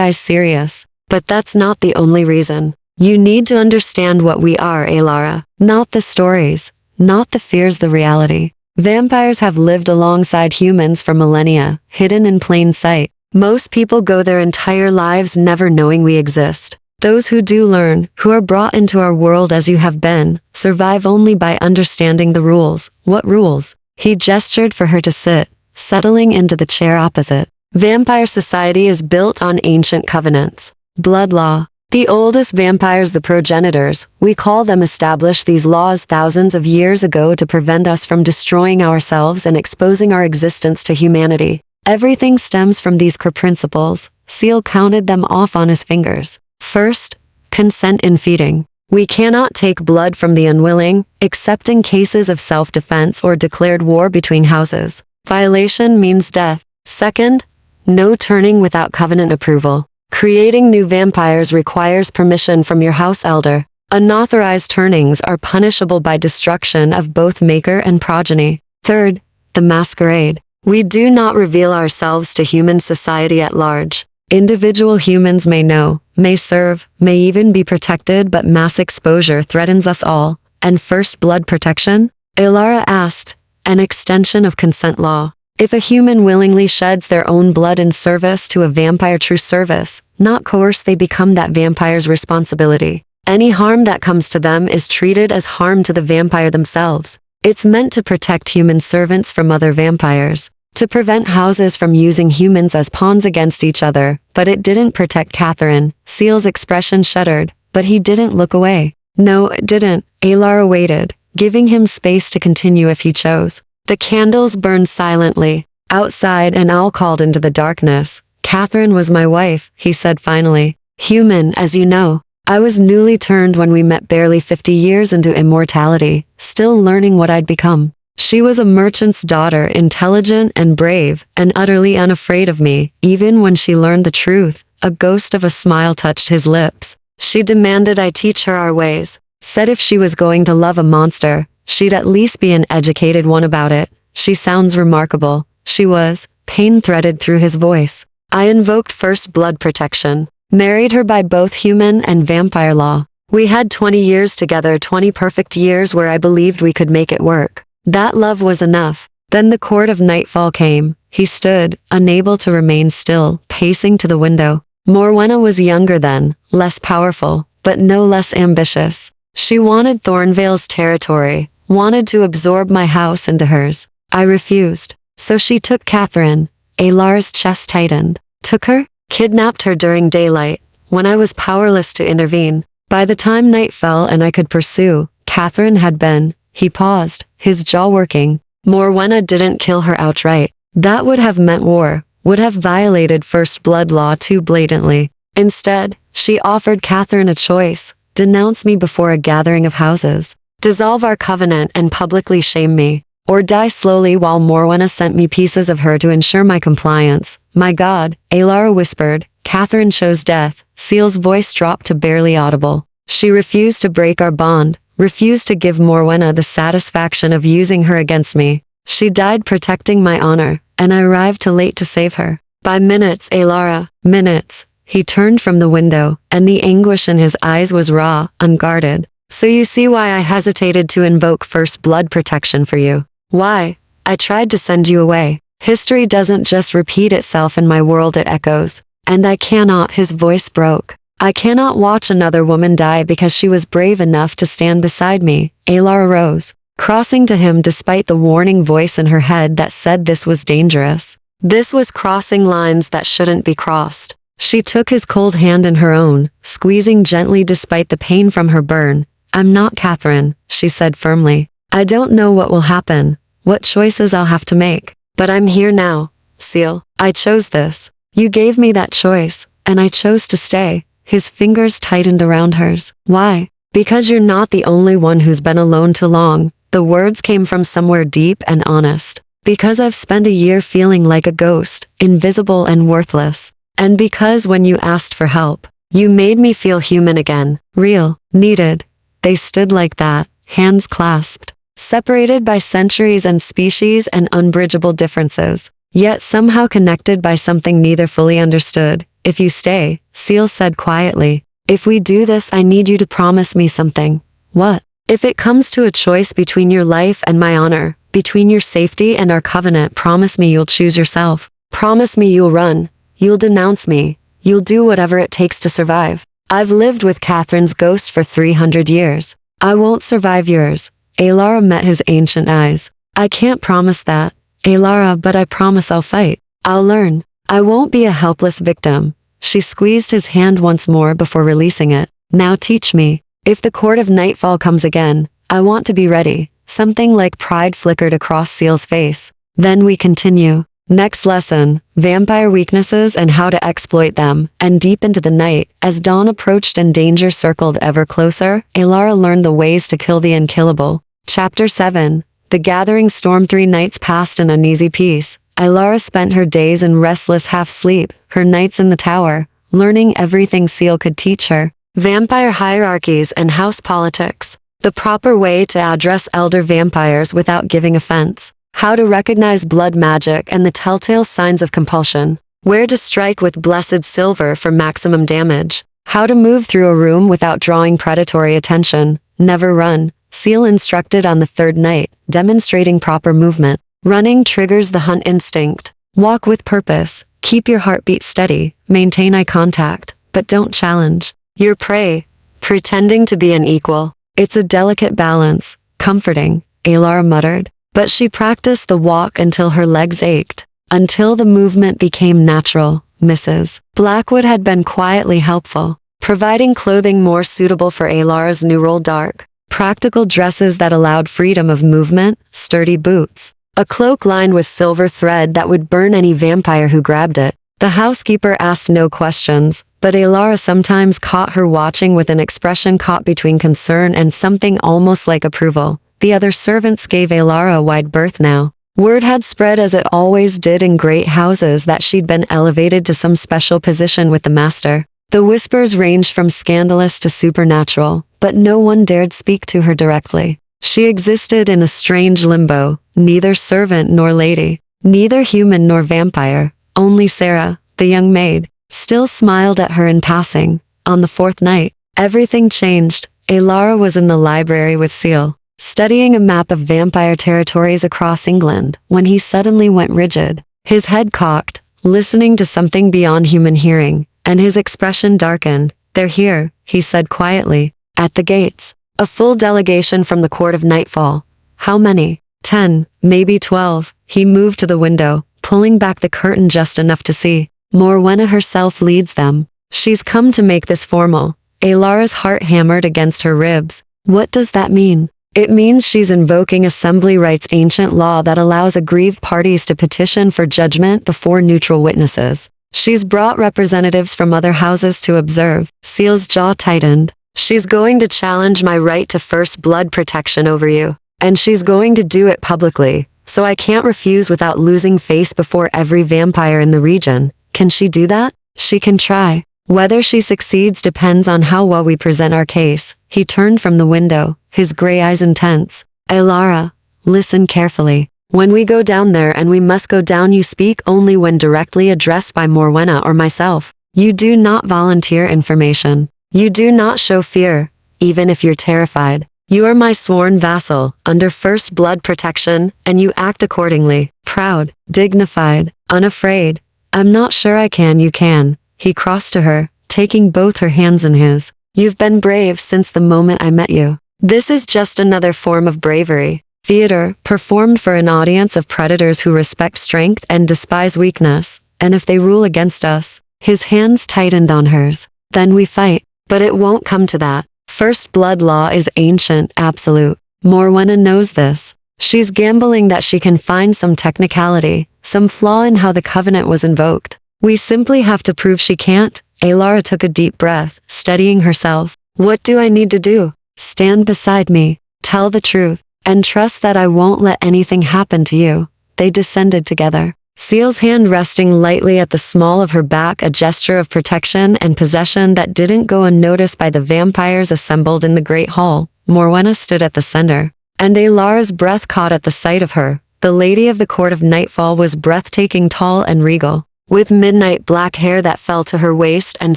eyes serious. But that's not the only reason. You need to understand what we are, Alara. Not the stories. Not the fears, the reality. Vampires have lived alongside humans for millennia, hidden in plain sight. Most people go their entire lives never knowing we exist. Those who do learn, who are brought into our world as you have been, survive only by understanding the rules. What rules? He gestured for her to sit, settling into the chair opposite. Vampire society is built on ancient covenants. Blood law. The oldest vampires, the progenitors, we call them, established these laws thousands of years ago to prevent us from destroying ourselves and exposing our existence to humanity. Everything stems from these core principles. Seal counted them off on his fingers. First, consent in feeding. We cannot take blood from the unwilling, except in cases of self-defense or declared war between houses. Violation means death. Second, no turning without covenant approval. Creating new vampires requires permission from your house elder. Unauthorized turnings are punishable by destruction of both maker and progeny. Third, the masquerade. We do not reveal ourselves to human society at large. Individual humans may know, may serve, may even be protected, but mass exposure threatens us all. And first blood protection? Ilara asked. An extension of consent law. If a human willingly sheds their own blood in service to a vampire, true service, not coerce, they become that vampire's responsibility. Any harm that comes to them is treated as harm to the vampire themselves. It's meant to protect human servants from other vampires, to prevent houses from using humans as pawns against each other, but it didn't protect Catherine. Seal's expression shuddered, but he didn't look away. No, it didn't. Alara waited, giving him space to continue if he chose. The candles burned silently. Outside, an owl called into the darkness. Catherine was my wife, he said finally. Human, as you know. I was newly turned when we met, barely 50 years into immortality, still learning what I'd become. She was a merchant's daughter, intelligent and brave, and utterly unafraid of me, even when she learned the truth. A ghost of a smile touched his lips. She demanded I teach her our ways. Said if she was going to love a monster, she'd at least be an educated one about it. She sounds remarkable. She was. Pain threaded through his voice. I invoked first blood protection. Married her by both human and vampire law. We had 20 years together, 20 perfect years where I believed we could make it work. That love was enough. Then the court of nightfall came. He stood, unable to remain still, pacing to the window. Morwenna was younger then, less powerful, but no less ambitious. She wanted Thornvale's territory, wanted to absorb my house into hers. I refused. So she took Catherine. Alara's chest tightened. Took her? Kidnapped her during daylight, when I was powerless to intervene. By the time night fell and I could pursue, Catherine had been. He paused, his jaw working. Morwenna didn't kill her outright. That would have meant war, would have violated first blood law too blatantly. Instead, she offered Catherine a choice. Denounce me before a gathering of houses. Dissolve our covenant and publicly shame me. Or die slowly, while Morwenna sent me pieces of her to ensure my compliance. My God, Alara whispered. Catherine chose death. Seal's voice dropped to barely audible. She refused to break our bond, refused to give Morwenna the satisfaction of using her against me. She died protecting my honor, and I arrived too late to save her. By minutes, Alara, minutes. He turned from the window, and the anguish in his eyes was raw, unguarded. So you see why I hesitated to invoke first blood protection for you. Why? I tried to send you away. History doesn't just repeat itself in my world, it echoes. And I cannot, his voice broke. I cannot watch another woman die because she was brave enough to stand beside me. Alara rose, crossing to him despite the warning voice in her head that said this was dangerous. This was crossing lines that shouldn't be crossed. She took his cold hand in her own, squeezing gently despite the pain from her burn. I'm not Catherine, she said firmly. I don't know what will happen, what choices I'll have to make. But I'm here now, Seal. I chose this. You gave me that choice, and I chose to stay. His fingers tightened around hers. Why? Because you're not the only one who's been alone too long. The words came from somewhere deep and honest. Because I've spent a year feeling like a ghost, invisible and worthless. And because when you asked for help, you made me feel human again, real, needed. They stood like that, hands clasped. separated by centuries and species and unbridgeable differences, yet somehow connected by something neither fully understood. If you stay, Seal said quietly. If we do this, I need you to promise me something. What? If it comes to a choice between your life and my honor, between your safety and our covenant, promise me you'll choose yourself. Promise me you'll run. You'll denounce me. You'll do whatever it takes to survive. I've lived with Catherine's ghost for 300 years. I won't survive yours. Alara met his ancient eyes. I can't promise that, Alara, but I promise I'll fight. I'll learn. I won't be a helpless victim. She squeezed his hand once more before releasing it. Now teach me. If the court of nightfall comes again, I want to be ready. Something like pride flickered across Seal's face. Then we continue. Next lesson, vampire weaknesses and how to exploit them. And deep into the night, as dawn approached and danger circled ever closer, Alara learned the ways to kill the unkillable. Chapter 7. The gathering storm. 3 nights passed in uneasy peace. Alara spent her days in restless half-sleep, her nights in the tower, learning everything Seal could teach her. Vampire hierarchies and house politics. The proper way to address elder vampires without giving offense. How to recognize blood magic and the telltale signs of compulsion. Where to strike with blessed silver for maximum damage. How to move through a room without drawing predatory attention. Never run. Seal instructed on the 3rd night, demonstrating proper movement. Running triggers the hunt instinct. Walk with purpose. Keep your heartbeat steady. Maintain eye contact, but don't challenge your prey, pretending to be an equal. It's a delicate balance. Comforting, Alara muttered. But she practiced the walk until her legs ached, until the movement became natural. Mrs. Blackwood had been quietly helpful, providing clothing more suitable for Alara's new role. Dark, practical dresses that allowed freedom of movement, sturdy boots, a cloak lined with silver thread that would burn any vampire who grabbed it. The housekeeper asked no questions, but Alara sometimes caught her watching with an expression caught between concern and something almost like approval. The other servants gave Alara a wide berth now. Word had spread, as it always did in great houses, that she'd been elevated to some special position with the master. The whispers ranged from scandalous to supernatural, but no one dared speak to her directly. She existed in a strange limbo, neither servant nor lady, neither human nor vampire. Only Sarah, the young maid, still smiled at her in passing. On the 4th night, everything changed. Alara was in the library with Seal, studying a map of vampire territories across England, when he suddenly went rigid, his head cocked, listening to something beyond human hearing, and his expression darkened. They're here, he said quietly, at the gates. A full delegation from the court of nightfall. How many? 10, maybe 12. He moved to the window, pulling back the curtain just enough to see. Morwenna herself leads them. She's come to make this formal. Alara's heart hammered against her ribs. What does that mean? It means she's invoking assembly rights, ancient law that allows aggrieved parties to petition for judgment before neutral witnesses. She's brought representatives from other houses to observe. Seal's jaw tightened. She's going to challenge my right to first blood protection over you. And she's going to do it publicly, so I can't refuse without losing face before every vampire in the region. Can she do that? She can try. Whether she succeeds depends on how well we present our case. He turned from the window, his gray eyes intense. Alara, listen carefully. When we go down there, and we must go down, you speak only when directly addressed by Morwenna or myself. You do not volunteer information. You do not show fear, even if you're terrified. You are my sworn vassal, under first blood protection, and you act accordingly. Proud, dignified, unafraid. I'm not sure I can. You can. He crossed to her, taking both her hands in his. You've been brave since the moment I met you. This is just another form of bravery. Theater, performed for an audience of predators who respect strength and despise weakness. And if they rule against us, his hands tightened on hers, then we fight. But it won't come to that. First blood law is ancient, absolute. Morwenna knows this. She's gambling that she can find some technicality, some flaw in how the covenant was invoked. We simply have to prove she can't. Alara took a deep breath, steadying herself. What do I need to do? Stand beside me, tell the truth, and trust that I won't let anything happen to you. They descended together, Seal's hand resting lightly at the small of her back, a gesture of protection and possession that didn't go unnoticed by the vampires assembled in the great hall. Morwenna stood at the center, and Alara's breath caught at the sight of her. The lady of the court of Nightfall was breathtaking, tall and regal, with midnight black hair that fell to her waist and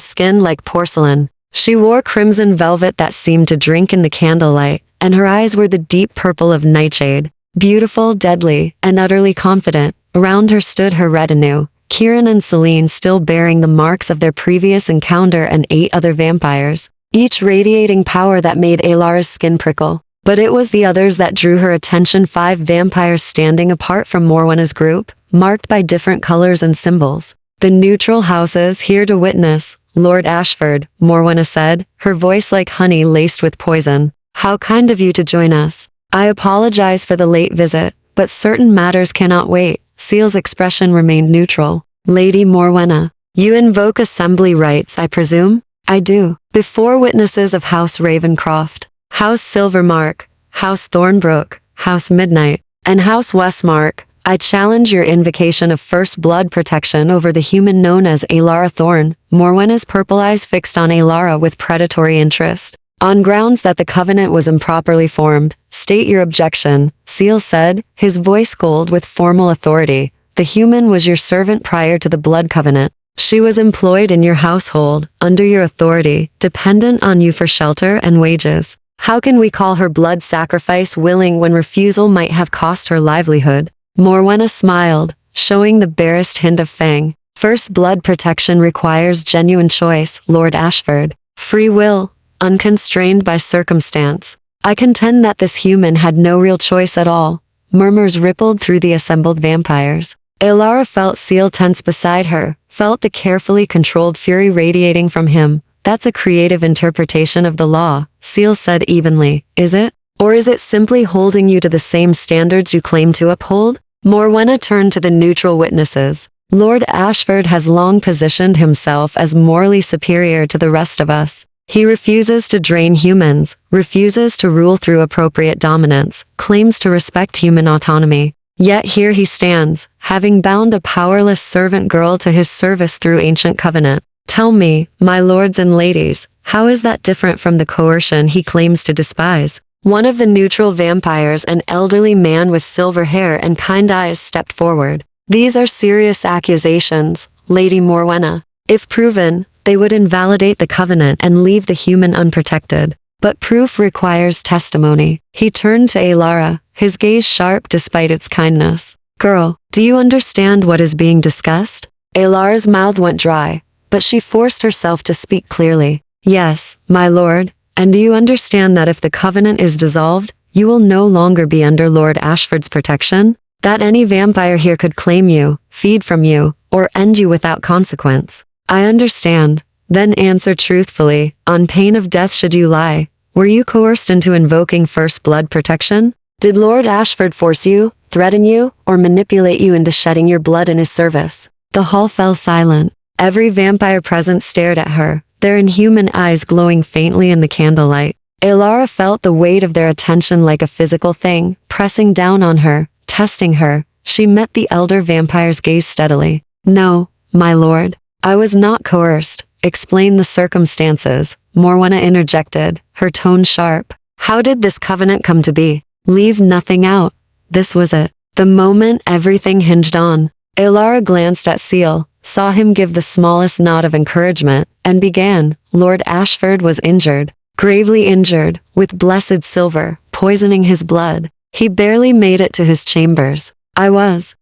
skin like porcelain. She wore crimson velvet that seemed to drink in the candlelight, and her eyes were the deep purple of nightshade. Beautiful, deadly, and utterly confident, around her stood her retinue, Kieran and Celine still bearing the marks of their previous encounter, and 8 other vampires, each radiating power that made Alara's skin prickle. But it was the others that drew her attention, 5 vampires standing apart from Morwenna's group, marked by different colors and symbols. The neutral houses here to witness, Lord Ashford, Morwenna said, her voice like honey laced with poison. How kind of you to join us. I apologize for the late visit, but certain matters cannot wait. Seal's expression remained neutral. Lady Morwenna, you invoke assembly rights, I presume? I do. Before witnesses of House Ravencroft, House Silvermark, House Thornbrook, House Midnight, and House Westmark, I challenge your invocation of first blood protection over the human known as Alara Thorn. Morwenna's purple eyes fixed on Alara with predatory interest. On grounds that the covenant was improperly formed, state your objection, Seal said, his voice cold with formal authority. The human was your servant prior to the blood covenant. She was employed in your household, under your authority, dependent on you for shelter and wages. How can we call her blood sacrifice willing when refusal might have cost her livelihood? Morwenna smiled, showing the barest hint of fang. First blood protection requires genuine choice, Lord Ashford. Free will, unconstrained by circumstance. I contend that this human had no real choice at all. Murmurs rippled through the assembled vampires. Alara felt Seal tense beside her, felt the carefully controlled fury radiating from him. That's a creative interpretation of the law, Seal said evenly. Is it? Or is it simply holding you to the same standards you claim to uphold? Morwenna turned to the neutral witnesses. Lord Ashford has long positioned himself as morally superior to the rest of us. He refuses to drain humans, refuses to rule through appropriate dominance, claims to respect human autonomy. Yet here he stands, having bound a powerless servant girl to his service through ancient covenant. Tell me, my lords and ladies, how is that different from the coercion he claims to despise? One of the neutral vampires, an elderly man with silver hair and kind eyes, stepped forward. These are serious accusations, Lady Morwenna. If proven, they would invalidate the covenant and leave the human unprotected. But proof requires testimony. He turned to Alara, his gaze sharp despite its kindness. Girl, do you understand what is being discussed? Alara's mouth went dry, but she forced herself to speak clearly. Yes, my lord, and do you understand that if the covenant is dissolved, you will no longer be under Lord Ashford's protection? That any vampire here could claim you, feed from you, or end you without consequence. I understand. Then answer truthfully, on pain of death should you lie. Were you coerced into invoking first blood protection? Did Lord Ashford force you, threaten you, or manipulate you into shedding your blood in his service? The hall fell silent. Every vampire present stared at her, their inhuman eyes glowing faintly in the candlelight. Alara felt the weight of their attention like a physical thing, pressing down on her, testing her. She met the elder vampire's gaze steadily. No, my lord. I was not coerced. Explain the circumstances, Morwenna interjected, her tone sharp. How did this covenant come to be? Leave nothing out. This was it. The moment everything hinged on. Alara glanced at Seal, saw him give the smallest nod of encouragement, and began. Lord Ashford was injured, gravely injured, with blessed silver, poisoning his blood. He barely made it to his chambers. I was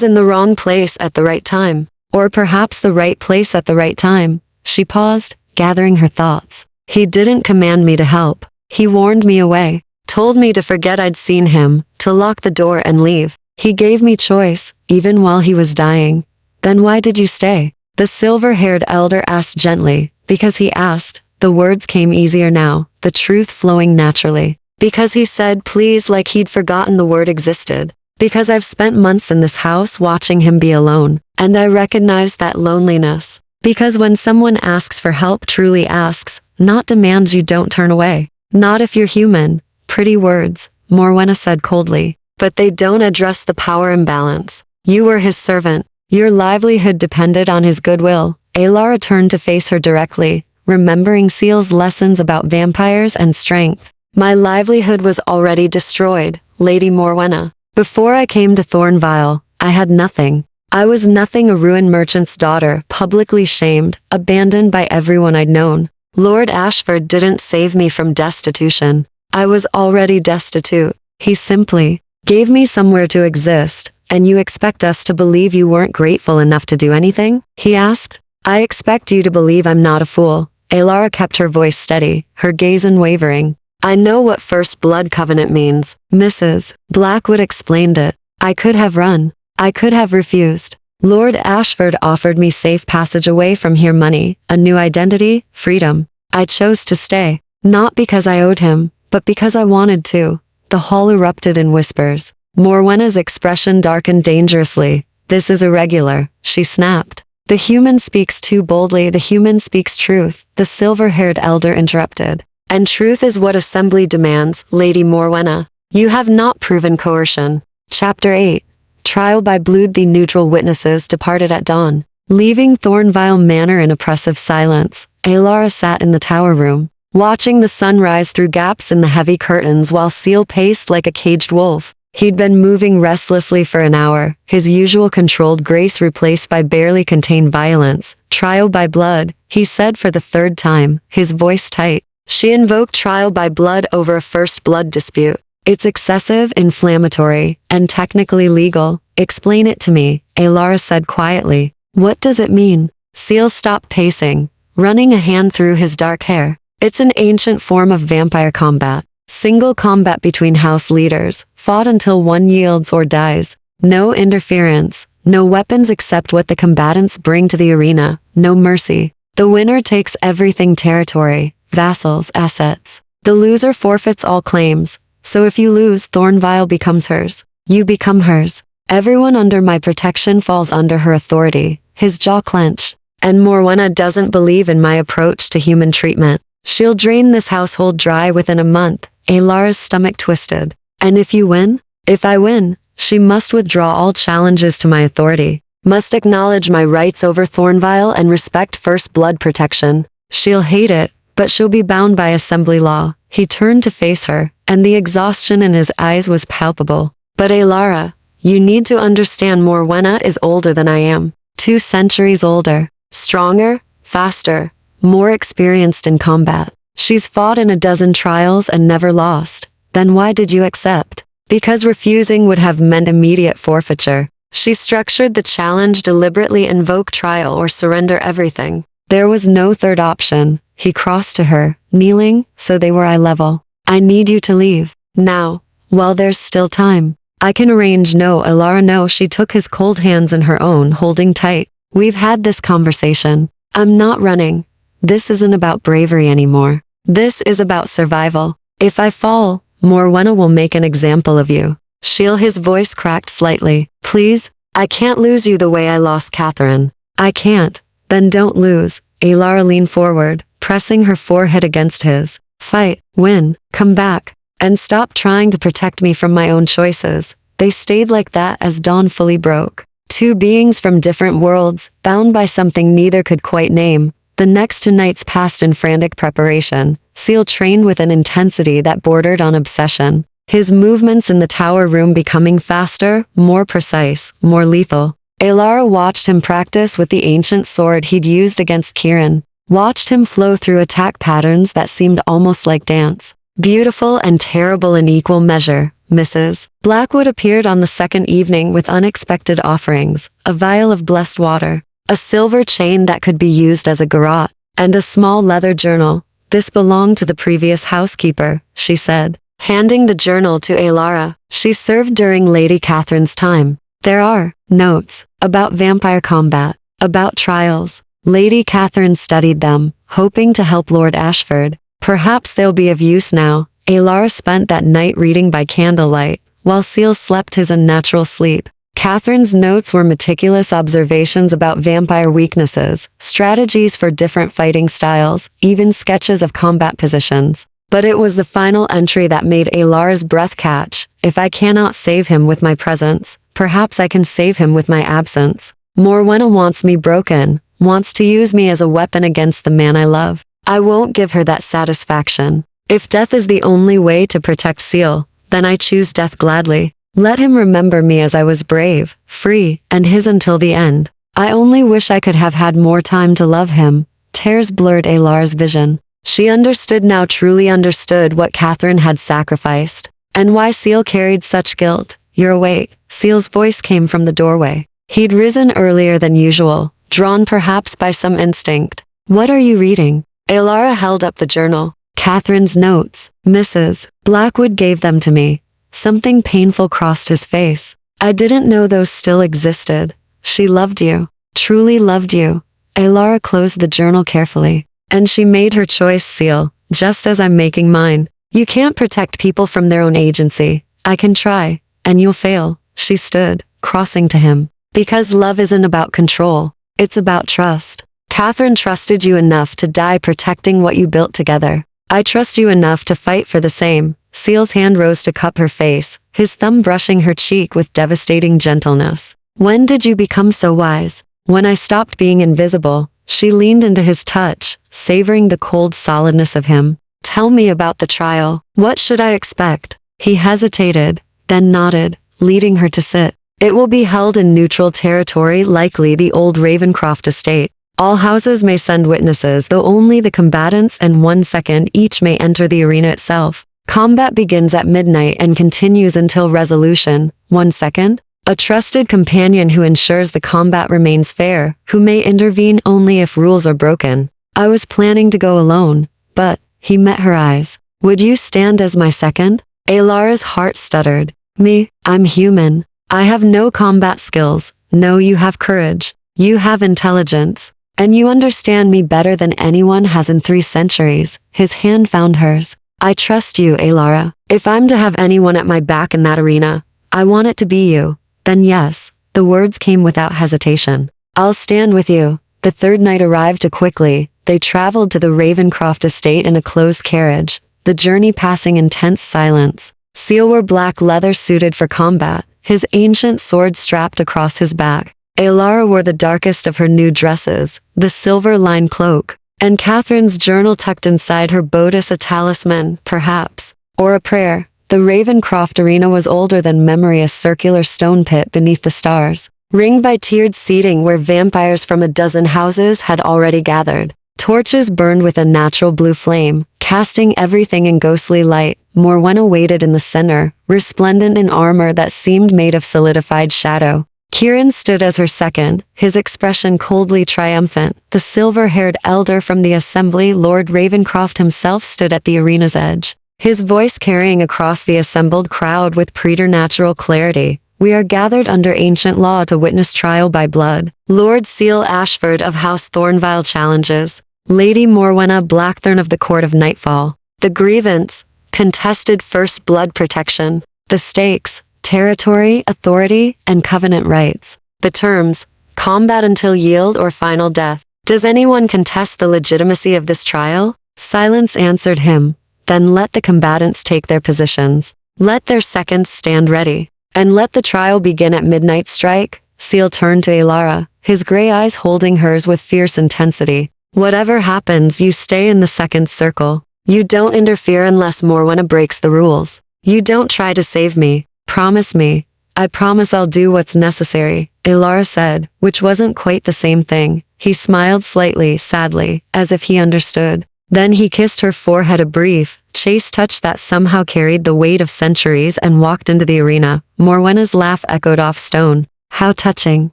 in the wrong place at the right time. Or perhaps the right place at the right time. She paused, gathering her thoughts. He didn't command me to help. He warned me away, told me to forget I'd seen him, to lock the door and leave. He gave me choice, even while he was dying. Then why did you stay? The silver-haired elder asked gently. Because he asked. The words came easier now, the truth flowing naturally. Because he said please like he'd forgotten the word existed. Because I've spent months in this house watching him be alone, and I recognize that loneliness. Because when someone asks for help, truly asks, not demands, you don't turn away. Not if you're human. Pretty words, Morwenna said coldly. But they don't address the power imbalance. You were his servant. Your livelihood depended on his goodwill. Alara turned to face her directly, remembering Seal's lessons about vampires and strength. My livelihood was already destroyed, Lady Morwenna. Before I came to Thornville, I had nothing. I was nothing, a ruined merchant's daughter, publicly shamed, abandoned by everyone I'd known. Lord Ashford didn't save me from destitution. I was already destitute. He simply gave me somewhere to exist. And you expect us to believe you weren't grateful enough to do anything? He asked. I expect you to believe I'm not a fool. Alara kept her voice steady, her gaze unwavering. I know what first blood covenant means. Mrs. Blackwood explained it. I could have run. I could have refused. Lord Ashford offered me safe passage away from here, money, a new identity, freedom. I chose to stay. Not because I owed him, but because I wanted to. The hall erupted in whispers. Morwenna's expression darkened dangerously. This is irregular, she snapped. The human speaks too boldly, the human speaks truth, the silver-haired elder interrupted. And truth is what assembly demands, Lady Morwenna. You have not proven coercion. Chapter 8. Trial by blood. The neutral witnesses departed at dawn. Leaving Thornville Manor in oppressive silence, Alara sat in the tower room, watching the sun rise through gaps in the heavy curtains while Seal paced like a caged wolf. He'd been moving restlessly for an hour, his usual controlled grace replaced by barely contained violence. Trial by blood, he said for the third time, his voice tight. She invoked trial by blood over a first blood dispute. It's excessive, inflammatory, and technically legal. Explain it to me, Alara said quietly. What does it mean? Seal stopped pacing, running a hand through his dark hair. It's an ancient form of vampire combat. Single combat between house leaders, fought until one yields or dies. No interference, no weapons except what the combatants bring to the arena, no mercy. The winner takes everything: territory, vassals, assets. The loser forfeits all claims. So if you lose, Thornville becomes hers. You become hers. Everyone under my protection falls under her authority. His jaw clenched. And Morwenna doesn't believe in my approach to human treatment. She'll drain this household dry within a month. Alara's stomach twisted. And if you win? If I win, she must withdraw all challenges to my authority, must acknowledge my rights over Thornville and respect first blood protection. She'll hate it, but she'll be bound by assembly law. He turned to face her, and the exhaustion in his eyes was palpable. But Alara, you need to understand, Morwenna is older than I am. 2 centuries older. Stronger, faster, more experienced in combat. She's fought in a dozen trials and never lost. Then why did you accept? Because refusing would have meant immediate forfeiture. She structured the challenge deliberately: invoke trial or surrender everything. There was no third option. He crossed to her, kneeling, so they were eye level. I need you to leave. Now, while there's still time. I can arrange. No, Alara, no. She took his cold hands in her own, holding tight. We've had this conversation. I'm not running. This isn't about bravery anymore. This is about survival. If I fall, Morwenna will make an example of you. His voice cracked slightly. Please, I can't lose you the way I lost Catherine. I can't. Then don't lose. Alara leaned forward, pressing her forehead against his. Fight, win, come back, and stop trying to protect me from my own choices. They stayed like that as dawn fully broke. 2 beings from different worlds, bound by something neither could quite name. The next 2 nights passed in frantic preparation. Seal trained with an intensity that bordered on obsession. His movements in the tower room becoming faster, more precise, more lethal. Alara watched him practice with the ancient sword he'd used against Kieran. Watched him flow through attack patterns that seemed almost like dance. Beautiful and terrible in equal measure. Mrs. Blackwood appeared on the second evening with unexpected offerings: a vial of blessed water, a silver chain that could be used as a garrote, and a small leather journal. This belonged to the previous housekeeper, she said, handing the journal to Alara. She served during Lady Catherine's time. There are notes about vampire combat, about trials. Lady Catherine studied them, hoping to help Lord Ashford. Perhaps they'll be of use now. Alara spent that night reading by candlelight, while Seal slept his unnatural sleep. Catherine's notes were meticulous observations about vampire weaknesses, strategies for different fighting styles, even sketches of combat positions. But it was the final entry that made Alara's breath catch. If I cannot save him with my presence, perhaps I can save him with my absence. Morwenna wants me broken, wants to use me as a weapon against the man I love. I won't give her that satisfaction. If death is the only way to protect Seal, then I choose death gladly. Let him remember me as I was brave, free, and his until the end. I only wish I could have had more time to love him. Tears blurred Alar's vision. She understood now, truly understood what Catherine had sacrificed, and why Seal carried such guilt. You're awake. Seal's voice came from the doorway. He'd risen earlier than usual, drawn perhaps by some instinct. What are you reading? Alara held up the journal. Catherine's notes. Mrs. Blackwood gave them to me. Something painful crossed his face. I didn't know those still existed. She loved you. Truly loved you. Alara closed the journal carefully. And she made her choice, Seal, just as I'm making mine. You can't protect people from their own agency. I can try, and you'll fail. She stood, crossing to him. Because love isn't about control. It's about trust. Catherine trusted you enough to die protecting what you built together. I trust you enough to fight for the same. Seal's hand rose to cup her face, his thumb brushing her cheek with devastating gentleness. When did you become so wise? When I stopped being invisible. She leaned into his touch, savoring the cold solidness of him. Tell me about the trial. What should I expect? He hesitated, then nodded, leading her to sit. It will be held in neutral territory, likely the old Ravencroft estate. All houses may send witnesses, though only the combatants and 1 second each may enter the arena itself. Combat begins at midnight and continues until resolution. 1 second? A trusted companion who ensures the combat remains fair, who may intervene only if rules are broken. I was planning to go alone, but, he met her eyes. Would you stand as my second? Alara's heart stuttered. Me, I'm human. I have no combat skills. No, you have courage. You have intelligence. And you understand me better than anyone has in 3 centuries. His hand found hers. I trust you, Alara. If I'm to have anyone at my back in that arena, I want it to be you. Then yes, the words came without hesitation. I'll stand with you. The third night arrived too quickly. They traveled to the Ravencroft estate in a closed carriage, the journey passing in tense silence. Seal wore black leather suited for combat, his ancient sword strapped across his back. Alara wore the darkest of her new dresses, the silver-lined cloak, and Catherine's journal tucked inside her bodice, a talisman, perhaps, or a prayer. The Ravencroft arena was older than memory, a circular stone pit beneath the stars, ringed by tiered seating where vampires from a dozen houses had already gathered. Torches burned with a natural blue flame, casting everything in ghostly light. Morwenna waited in the center, resplendent in armor that seemed made of solidified shadow. Kieran stood as her second, his expression coldly triumphant. The silver-haired elder from the assembly, Lord Ravencroft himself, stood at the arena's edge, his voice carrying across the assembled crowd with preternatural clarity. We are gathered under ancient law to witness trial by blood. Lord Seal Ashford of House Thornville challenges. Lady Morwenna Blackthorn of the Court of Nightfall. The grievance, contested first blood protection. The stakes, territory, authority, and covenant rights. The terms, combat until yield or final death. Does anyone contest the legitimacy of this trial? Silence answered him. Then let the combatants take their positions. Let their seconds stand ready. And let the trial begin at midnight strike. Seal turned to Alara, his gray eyes holding hers with fierce intensity. Whatever happens, you stay in the second circle. You don't interfere unless Morwenna breaks the rules. You don't try to save me. Promise me. I promise I'll do what's necessary, Alara said, which wasn't quite the same thing. He smiled slightly, sadly, as if he understood. Then he kissed her forehead, a brief, chaste touch that somehow carried the weight of centuries, and walked into the arena. Morwenna's laugh echoed off stone. How touching.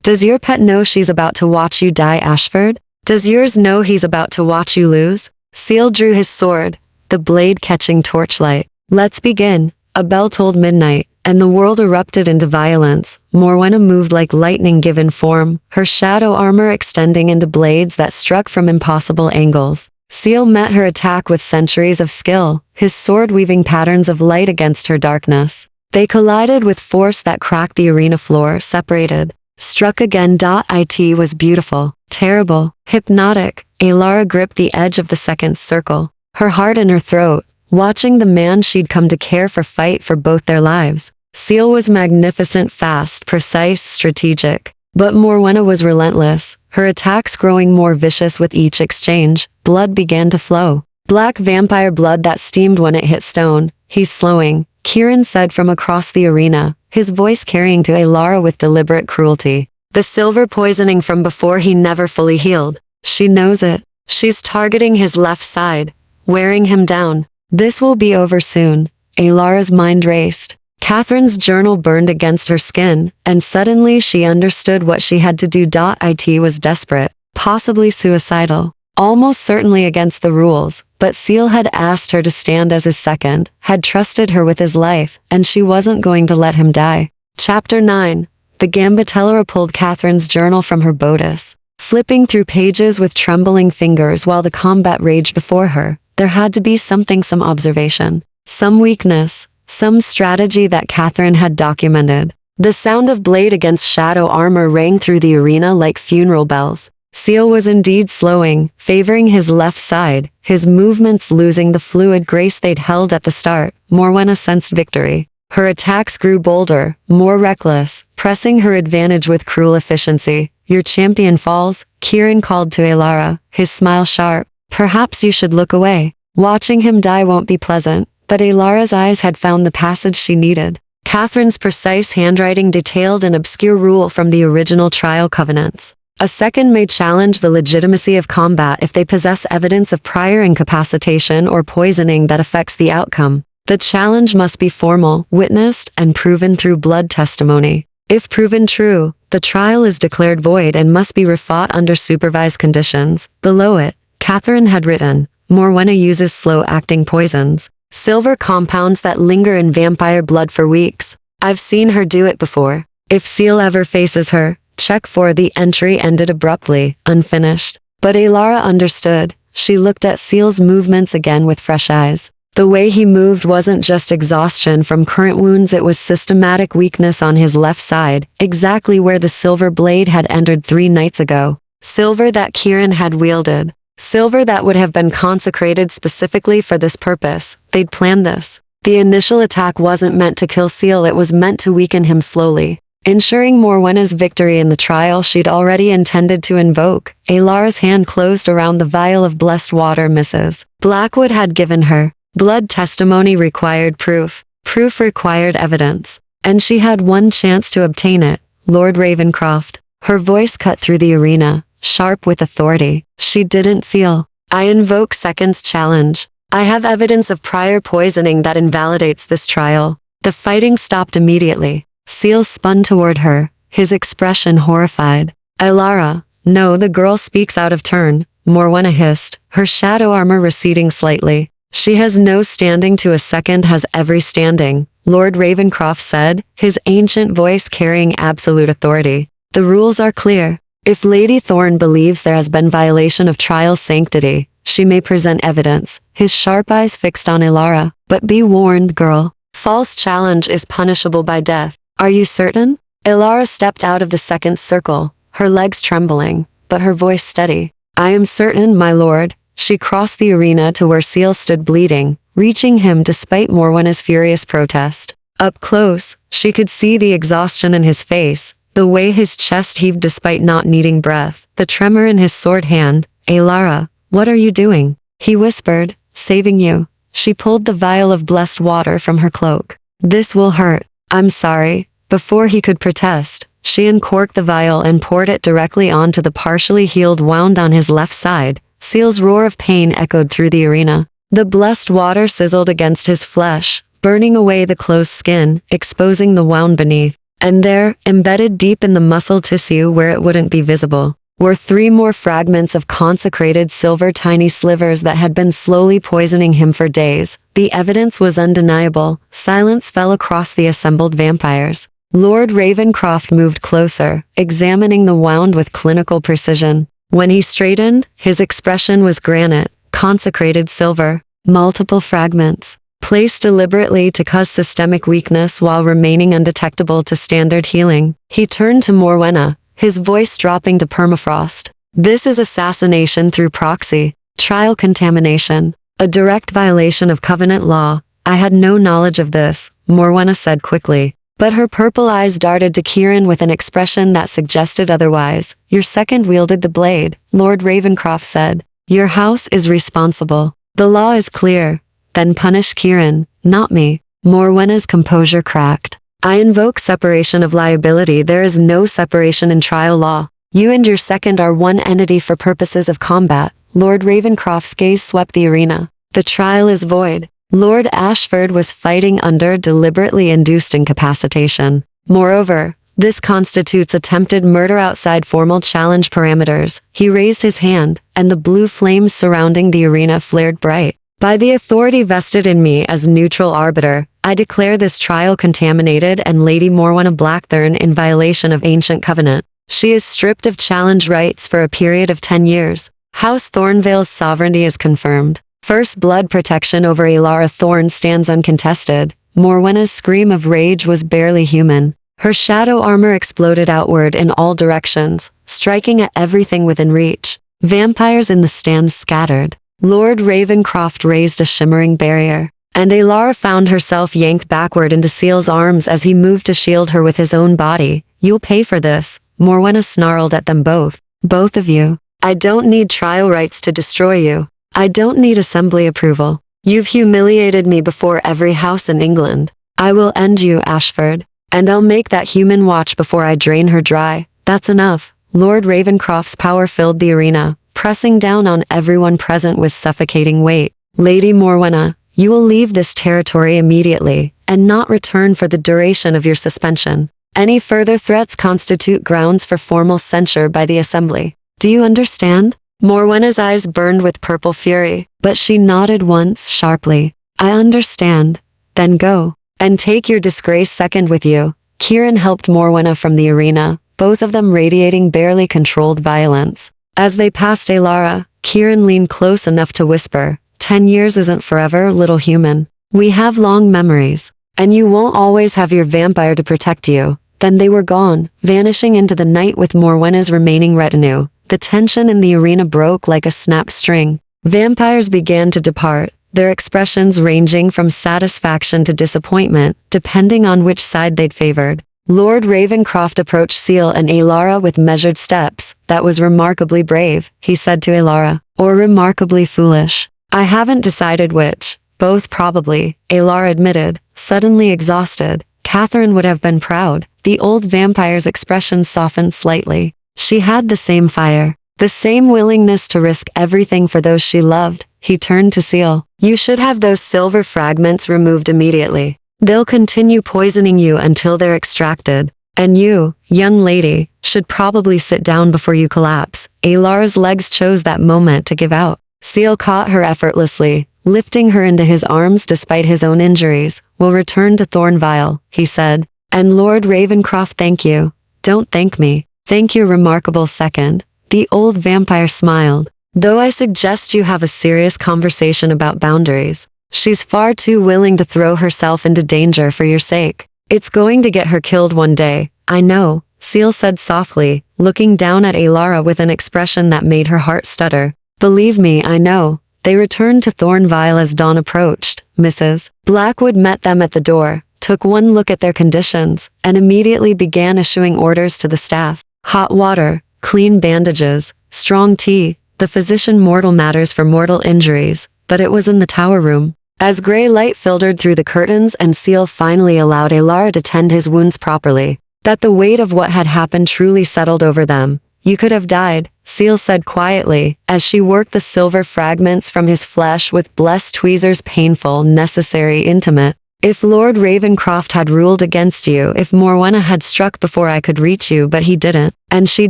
Does your pet know she's about to watch you die, Ashford? Does yours know he's about to watch you lose? Seal drew his sword, the blade catching torchlight. Let's begin. A bell tolled midnight, and the world erupted into violence. Morwenna moved like lightning given form, her shadow armor extending into blades that struck from impossible angles. Seal met her attack with centuries of skill, his sword weaving patterns of light against her darkness. They collided with force that cracked the arena floor, separated. Struck again. It was beautiful, terrible, hypnotic. Alara gripped the edge of the second circle, her heart in her throat, watching the man she'd come to care for fight for both their lives. Seal was magnificent, fast, precise, strategic. But Morwenna was relentless, her attacks growing more vicious with each exchange. Blood began to flow. Black vampire blood that steamed when it hit stone. He's slowing, Kieran said from across the arena, his voice carrying to Alara with deliberate cruelty. The silver poisoning from before he never fully healed. She knows it. She's targeting his left side, wearing him down. This will be over soon. Alara's mind raced. Catherine's journal burned against her skin, and suddenly she understood what she had to do. It was desperate, possibly suicidal, almost certainly against the rules, but Seal had asked her to stand as his second, had trusted her with his life, and she wasn't going to let him die. Chapter 9. The Gambitella pulled Catherine's journal from her bodice, flipping through pages with trembling fingers while the combat raged before her. There had to be something, some observation, some weakness, some strategy that Catherine had documented. The sound of blade against shadow armor rang through the arena like funeral bells. Seal was indeed slowing, favoring his left side, his movements losing the fluid grace they'd held at the start. Morwenna sensed victory. Her attacks grew bolder, more reckless, pressing her advantage with cruel efficiency. Your champion falls, Kieran called to Alara, his smile sharp. Perhaps you should look away. Watching him die won't be pleasant, but Alara's eyes had found the passage she needed. Catherine's precise handwriting detailed an obscure rule from the original trial covenants. A second may challenge the legitimacy of combat if they possess evidence of prior incapacitation or poisoning that affects the outcome. The challenge must be formal, witnessed, and proven through blood testimony. If proven true, the trial is declared void and must be refought under supervised conditions. Below it, Catherine had written, Morwenna uses slow-acting poisons, silver compounds that linger in vampire blood for weeks. I've seen her do it before. If Seal ever faces her, check for the entry ended abruptly, unfinished. But Alara understood. She looked at Seal's movements again with fresh eyes. The way he moved wasn't just exhaustion from current wounds, it was systematic weakness on his left side, exactly where the silver blade had entered 3 nights ago. Silver that Kieran had wielded. Silver that would have been consecrated specifically for this purpose. They'd planned this. The initial attack wasn't meant to kill Seal, it was meant to weaken him slowly. Ensuring Morwenna's victory in the trial she'd already intended to invoke, Alara's hand closed around the vial of blessed water Mrs. Blackwood had given her. Blood testimony required proof. Proof required evidence. And she had one chance to obtain it. Lord Ravencroft. Her voice cut through the arena, sharp with authority. She didn't feel. I invoke Second's challenge. I have evidence of prior poisoning that invalidates this trial. The fighting stopped immediately. Seal spun toward her, his expression horrified. Alara. No, the girl speaks out of turn. Morwenna hissed, her shadow armor receding slightly. She has no standing to a second has every standing, Lord Ravencroft said, his ancient voice carrying absolute authority. The rules are clear. If Lady Thorne believes there has been violation of trial sanctity, she may present evidence, his sharp eyes fixed on Alara. But be warned, girl. False challenge is punishable by death. Are you certain? Alara stepped out of the second circle, her legs trembling, but her voice steady. I am certain, my lord. She crossed the arena to where Seal stood bleeding, reaching him despite Morwenna's furious protest. Up close, she could see the exhaustion in his face, the way his chest heaved despite not needing breath, the tremor in his sword hand. Alara, what are you doing? He whispered, saving you. She pulled the vial of blessed water from her cloak. This will hurt. I'm sorry. Before he could protest, she uncorked the vial and poured it directly onto the partially healed wound on his left side. Seal's roar of pain echoed through the arena. The blessed water sizzled against his flesh, burning away the closed skin, exposing the wound beneath. And there, embedded deep in the muscle tissue where it wouldn't be visible, were 3 more fragments of consecrated silver, tiny slivers that had been slowly poisoning him for days. The evidence was undeniable. Silence fell across the assembled vampires. Lord Ravencroft moved closer, examining the wound with clinical precision. When he straightened, his expression was granite, consecrated silver, multiple fragments, placed deliberately to cause systemic weakness while remaining undetectable to standard healing. He turned to Morwenna, his voice dropping to permafrost. This is assassination through proxy, trial contamination, a direct violation of Covenant law. I had no knowledge of this, Morwenna said quickly. But her purple eyes darted to Kieran with an expression that suggested otherwise. Your second wielded the blade, Lord Ravencroft said. Your house is responsible. The law is clear. Then punish Kieran, not me. Morwenna's composure cracked. I invoke separation of liability. There is no separation in trial law. You and your second are one entity for purposes of combat. Lord Ravencroft's gaze swept the arena. The trial is void. Lord Ashford was fighting under deliberately induced incapacitation. Moreover, this constitutes attempted murder outside formal challenge parameters. He raised his hand, and the blue flames surrounding the arena flared bright. By the authority vested in me as neutral arbiter, I declare this trial contaminated and Lady Morwenna Blackthorn in violation of ancient covenant. She is stripped of challenge rights for a period of 10 years. House Thornvale's sovereignty is confirmed. First blood protection over Alara Thorne stands uncontested. Morwenna's scream of rage was barely human. Her shadow armor exploded outward in all directions, striking at everything within reach. Vampires in the stands scattered. Lord Ravencroft raised a shimmering barrier, and Alara found herself yanked backward into Seal's arms as he moved to shield her with his own body. You'll pay for this, Morwenna snarled at them both. Both of you. I don't need trial rights to destroy you. I don't need assembly approval. You've humiliated me before every house in England. I will end you, Ashford. And I'll make that human watch before I drain her dry. That's enough. Lord Ravencroft's power filled the arena, pressing down on everyone present with suffocating weight. Lady Morwenna, you will leave this territory immediately, and not return for the duration of your suspension. Any further threats constitute grounds for formal censure by the Assembly. Do you understand? Morwenna's eyes burned with purple fury, but she nodded once sharply. I understand. Then go. And take your disgraced second with you. Kieran helped Morwenna from the arena, both of them radiating barely controlled violence. As they passed Alara, Kieran leaned close enough to whisper, 10 years isn't forever, little human. We have long memories. And you won't always have your vampire to protect you. Then they were gone, vanishing into the night with Morwenna's remaining retinue. The tension in the arena broke like a snapped string. Vampires began to depart, their expressions ranging from satisfaction to disappointment, depending on which side they'd favored. Lord Ravencroft approached Seal and Alara with measured steps. That was remarkably brave, he said to Alara, or remarkably foolish. I haven't decided which. Both probably, Alara admitted, suddenly exhausted. Catherine would have been proud. The old vampire's expression softened slightly. She had the same fire, the same willingness to risk everything for those she loved. He turned to Seal. You should have those silver fragments removed immediately. They'll continue poisoning you until they're extracted. And you, young lady, should probably sit down before you collapse. Alara's legs chose that moment to give out. Seal caught her effortlessly, lifting her into his arms despite his own injuries. We'll return to Thornvale, he said. And Lord Ravencroft, thank you. Don't thank me. Thank your remarkable second. The old vampire smiled. Though I suggest you have a serious conversation about boundaries. She's far too willing to throw herself into danger for your sake. It's going to get her killed one day. I know, Seal said softly, looking down at Alara with an expression that made her heart stutter. Believe me, I know. They returned to Thornvale as dawn approached. Mrs. Blackwood met them at the door, took one look at their conditions, and immediately began issuing orders to the staff. Hot water, clean bandages, strong tea. The physician mortal matters for mortal injuries, but it was in the tower room. As gray light filtered through the curtains and Seal finally allowed Alara to tend his wounds properly, that the weight of what had happened truly settled over them. You could have died, Seal said quietly, as she worked the silver fragments from his flesh with blessed tweezers painful, necessary, intimate. If Lord Ravencroft had ruled against you, if Morwenna had struck before I could reach you, but he didn't. And she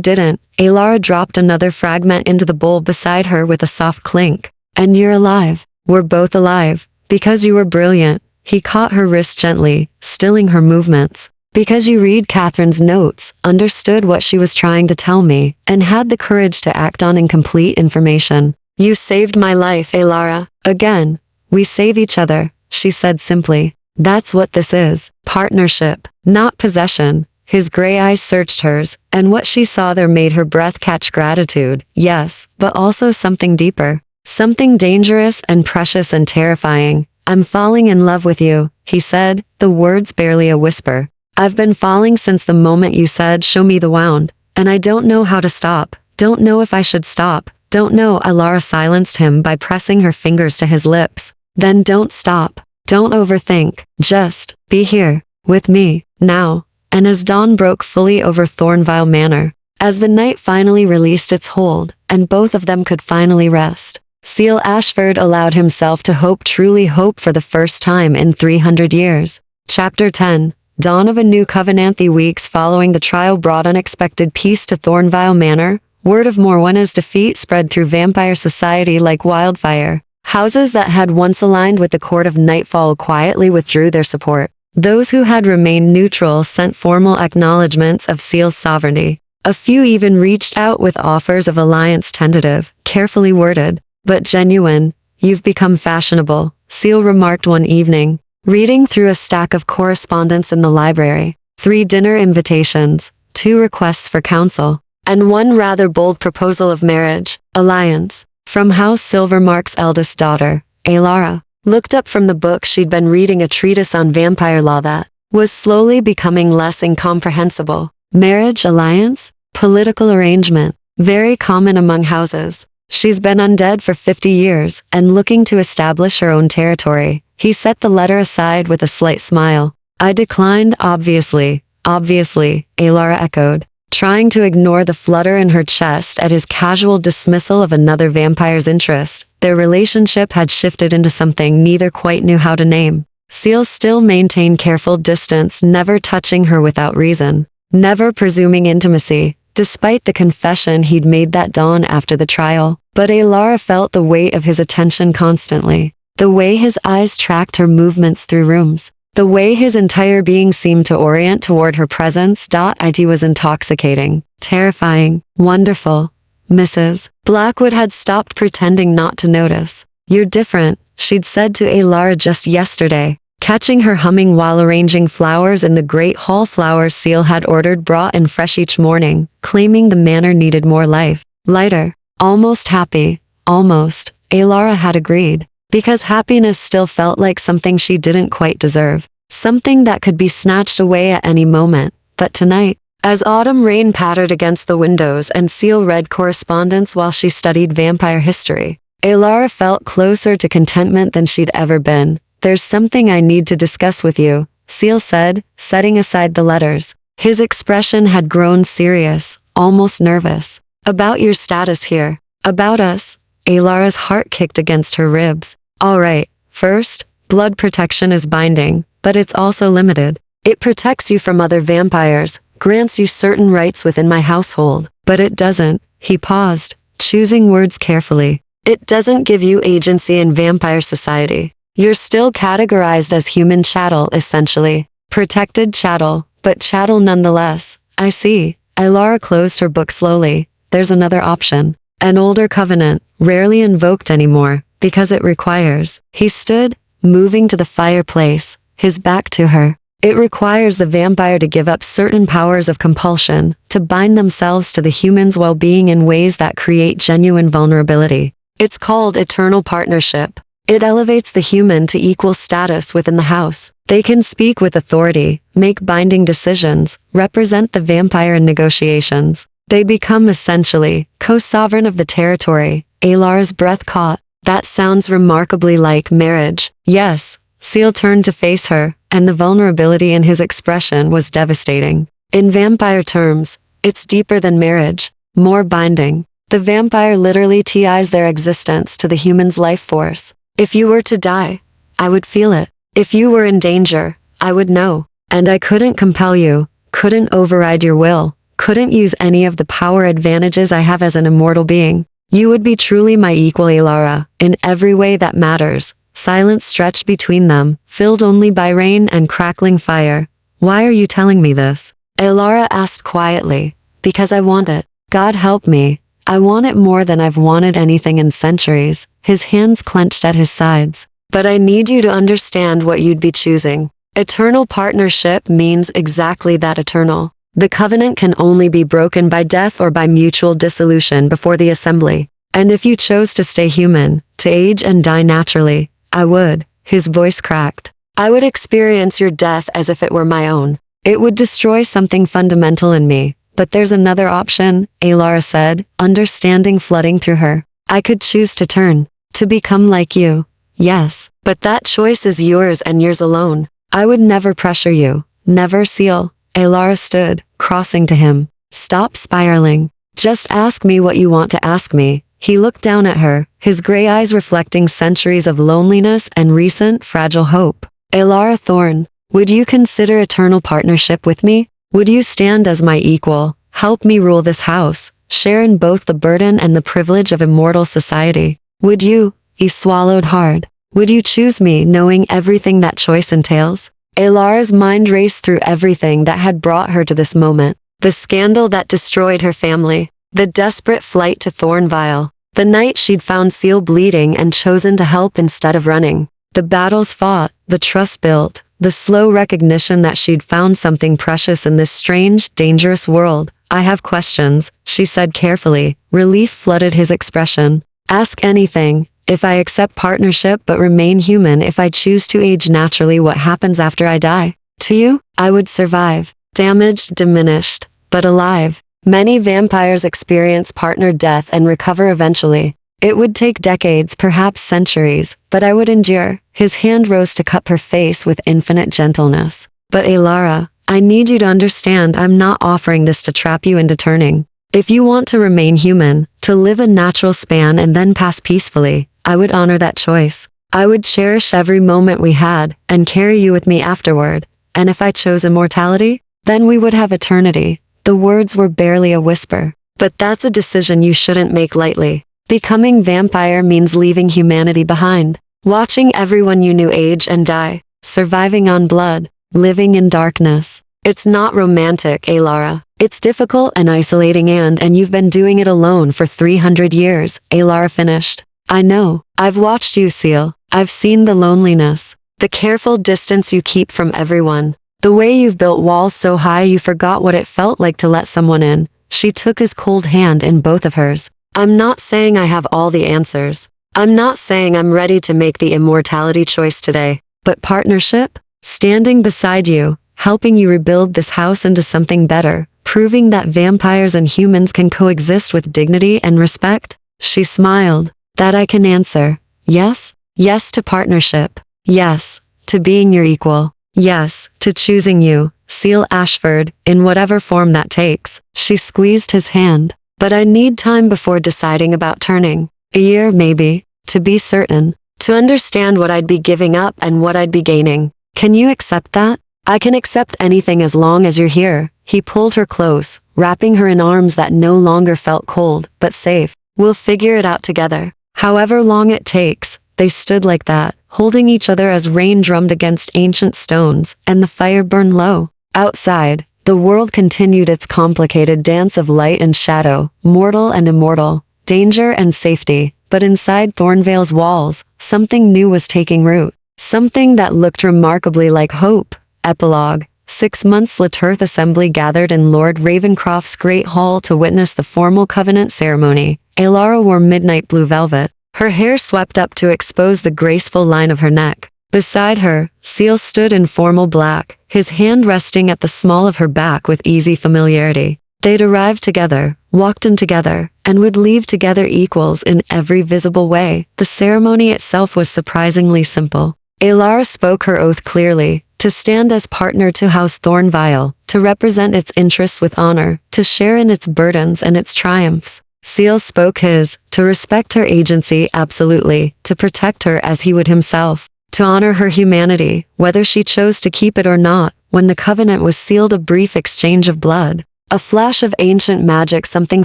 didn't. Alara dropped another fragment into the bowl beside her with a soft clink. And you're alive. We're both alive. Because you were brilliant. He caught her wrist gently, stilling her movements. Because you read Catherine's notes, understood what she was trying to tell me, and had the courage to act on incomplete information. You saved my life, Alara. Again. We save each other, she said simply. That's what this is. Partnership, not possession. His gray eyes searched hers, and what she saw there made her breath catch. Gratitude, yes, but also something deeper. Something dangerous and precious and terrifying. I'm falling in love with you, he said, the words barely a whisper. I've been falling since the moment you said, show me the wand. And I don't know how to stop. Don't know if I should stop. Don't know, Ilara silenced him by pressing her fingers to his lips. Then don't stop. Don't overthink. Just be here with me now. And as dawn broke fully over Thornville Manor, as the night finally released its hold, and both of them could finally rest, Seal Ashford allowed himself to truly hope for the first time in 300 years. Chapter 10. Dawn of a new covenant. The weeks following the trial brought unexpected peace to Thornville Manor. Word of Morwenna's defeat spread through vampire society like wildfire. Houses that had once aligned with the Court of Nightfall quietly withdrew their support. Those who had remained neutral sent formal acknowledgments of Seal's sovereignty. A few even reached out with offers of alliance, tentative, carefully worded, but genuine. You've become fashionable, Seal remarked one evening, reading through a stack of correspondence in the library. 3 dinner invitations, 2 requests for counsel, and 1 rather bold proposal of marriage, alliance, from House Silvermark's eldest daughter, Ilara. Looked up from the book she'd been reading, a treatise on vampire law that was slowly becoming less incomprehensible. Marriage, alliance, political arrangement, very common among houses. She's been undead for 50 years and looking to establish her own territory. He set the letter aside with a slight smile. I declined, obviously, Ilara echoed, trying to ignore the flutter in her chest at his casual dismissal of another vampire's interest. Their relationship had shifted into something neither quite knew how to name. Seal still maintained careful distance, never touching her without reason, never presuming intimacy, despite the confession he'd made that dawn after the trial. But Ilara felt the weight of his attention constantly, the way his eyes tracked her movements through rooms, the way his entire being seemed to orient toward her presence. It was intoxicating, terrifying, wonderful. Mrs. Blackwood had stopped pretending not to notice. You're different, she'd said to Ilara just yesterday, catching her humming while arranging flowers in the great hall. Flowers Seal had ordered brought in fresh each morning, claiming the manor needed more life. Lighter, almost happy, almost, Ilara had agreed. Because happiness still felt like something she didn't quite deserve, something that could be snatched away at any moment. But tonight, as autumn rain pattered against the windows and Seal read correspondence while she studied vampire history, Ilara felt closer to contentment than she'd ever been. There's something I need to discuss with you, Seal said, setting aside the letters. His expression had grown serious, almost nervous. About your status here. About us. Ilara's heart kicked against her ribs. All right, first, blood protection is binding, but it's also limited. It protects you from other vampires, grants you certain rights within my household, but it doesn't. He paused, choosing words carefully. It doesn't give you agency in vampire society. You're still categorized as human chattel, essentially. Protected chattel, but chattel nonetheless. I see. Ilara closed her book slowly. There's another option. An older covenant, rarely invoked anymore, because it requires. He stood, moving to the fireplace, his back to her. It requires the vampire to give up certain powers of compulsion, to bind themselves to the human's well-being in ways that create genuine vulnerability. It's called eternal partnership. It elevates the human to equal status within the house. They can speak with authority, make binding decisions, represent the vampire in negotiations. They become essentially co-sovereign of the territory. Ilara's breath caught. That sounds remarkably like marriage. Yes. Seal turned to face her, and the vulnerability in his expression was devastating. In vampire terms, it's deeper than marriage, more binding. The vampire literally ties their existence to the human's life force. If you were to die, I would feel it. If you were in danger, I would know. And I couldn't compel you, couldn't override your will, couldn't use any of the power advantages I have as an immortal being. You would be truly my equal, Ilara, in every way that matters. Silence stretched between them, filled only by rain and crackling fire. Why are you telling me this? Ilara asked quietly. Because I want it. God help me. I want it more than I've wanted anything in centuries. His hands clenched at his sides. But I need you to understand what you'd be choosing. Eternal partnership means exactly that, eternal. The covenant can only be broken by death or by mutual dissolution before the assembly. And if you chose to stay human, to age and die naturally, I would. His voice cracked. I would experience your death as if it were my own. It would destroy something fundamental in me, But there's another option, Alara said, understanding flooding through her. I could choose to turn. To become like you. Yes. But that choice is yours and yours alone. I would never pressure you. Never, Seal. Alara stood, crossing to him. Stop spiraling. Just ask me what you want to ask me. He looked down at her, his gray eyes reflecting centuries of loneliness and recent, fragile hope. Alara Thorne, would you consider eternal partnership with me? Would you stand as my equal, help me rule this house, share in both the burden and the privilege of immortal society? Would you? He swallowed hard. Would you choose me knowing everything that choice entails? Alara's mind raced through everything that had brought her to this moment. The scandal that destroyed her family. The desperate flight to Thornville. The night she'd found Seal bleeding and chosen to help instead of running. The battles fought, the trust built, the slow recognition that she'd found something precious in this strange, dangerous world. I have questions, she said carefully. Relief flooded his expression. Ask anything. If I accept partnership but remain human, if I choose to age naturally, what happens after I die? To you, I would survive. Damaged, diminished, but alive. Many vampires experience partner death and recover eventually. It would take decades, perhaps centuries, but I would endure. His hand rose to cup her face with infinite gentleness. But Alara, I need you to understand, I'm not offering this to trap you into turning. If you want to remain human, to live a natural span and then pass peacefully, I would honor that choice. I would cherish every moment we had and carry you with me afterward. And if I chose immortality, then we would have eternity. The words were barely a whisper. But that's a decision you shouldn't make lightly. Becoming vampire means leaving humanity behind. Watching everyone you knew age and die. Surviving on blood. Living in darkness. It's not romantic, Alara. It's difficult and isolating and you've been doing it alone for 300 years, Alara finished. I know. I've watched you, Seal. I've seen the loneliness. The careful distance you keep from everyone. The way you've built walls so high you forgot what it felt like to let someone in. She took his cold hand in both of hers. I'm not saying I have all the answers. I'm not saying I'm ready to make the immortality choice today. But partnership? Standing beside you, helping you rebuild this house into something better, proving that vampires and humans can coexist with dignity and respect? She smiled. That I can answer. Yes. Yes to partnership. Yes. To being your equal. Yes. To choosing you, Seal Ashford, in whatever form that takes. She squeezed his hand. But I need time before deciding about turning. A year, maybe. To be certain. To understand what I'd be giving up and what I'd be gaining. Can you accept that? I can accept anything as long as you're here. He pulled her close, wrapping her in arms that no longer felt cold, but safe. We'll figure it out together. However long it takes. They stood like that, holding each other as rain drummed against ancient stones, and the fire burned low. Outside, the world continued its complicated dance of light and shadow, mortal and immortal, danger and safety. But inside Thornvale's walls, something new was taking root. Something that looked remarkably like hope. Epilogue. 6 months Laterth Assembly gathered in Lord Ravencroft's Great Hall to witness the formal covenant ceremony. Alara wore midnight blue velvet, her hair swept up to expose the graceful line of her neck. Beside her, Seal stood in formal black, his hand resting at the small of her back with easy familiarity. They'd arrived together, walked in together, and would leave together equals in every visible way. The ceremony itself was surprisingly simple. Alara spoke her oath clearly, to stand as partner to House Thornville, to represent its interests with honor, to share in its burdens and its triumphs. Seal spoke his, to respect her agency absolutely, to protect her as he would himself, to honor her humanity, whether she chose to keep it or not. When the covenant was sealed, a brief exchange of blood. A flash of ancient magic, something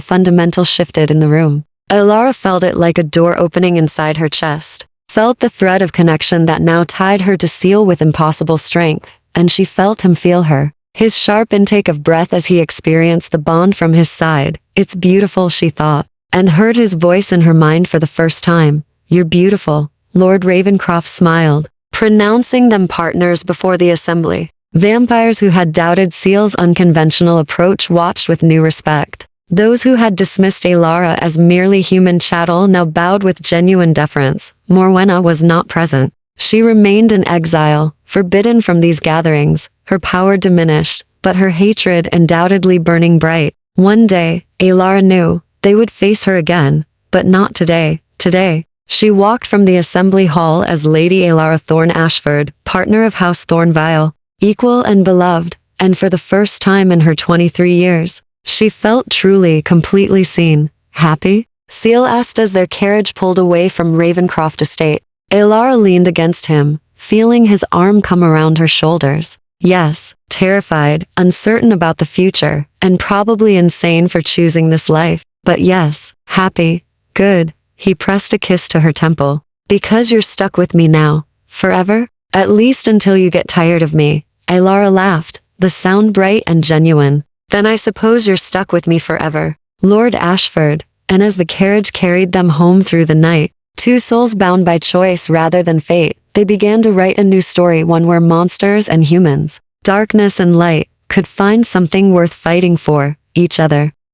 fundamental shifted in the room. Alara felt it like a door opening inside her chest. Felt the thread of connection that now tied her to Seal with impossible strength, and she felt him feel her. His sharp intake of breath as he experienced the bond from his side. It's beautiful, she thought, and heard his voice in her mind for the first time. You're beautiful. Lord Ravencroft smiled, pronouncing them partners before the assembly. Vampires who had doubted Seal's unconventional approach watched with new respect. Those who had dismissed Alara as merely human chattel now bowed with genuine deference. Morwenna was not present. She remained in exile, forbidden from these gatherings. Her power diminished, but her hatred undoubtedly burning bright. One day, Alara knew, they would face her again, but not today. Today, she walked from the assembly hall as Lady Alara Thorne Ashford, partner of House Thornville, equal and beloved, and for the first time in her 23 years, she felt truly, completely seen. Happy? Seal asked as their carriage pulled away from Ravencroft Estate. Alara leaned against him, feeling his arm come around her shoulders. Yes, terrified, uncertain about the future, and probably insane for choosing this life. But yes, happy. Good. He pressed a kiss to her temple. Because you're stuck with me now. Forever? At least until you get tired of me. Alara laughed, the sound bright and genuine. Then I suppose you're stuck with me forever. Lord Ashford. And as the carriage carried them home through the night, two souls bound by choice rather than fate, they began to write a new story, one where monsters and humans, darkness and light, could find something worth fighting for, each other.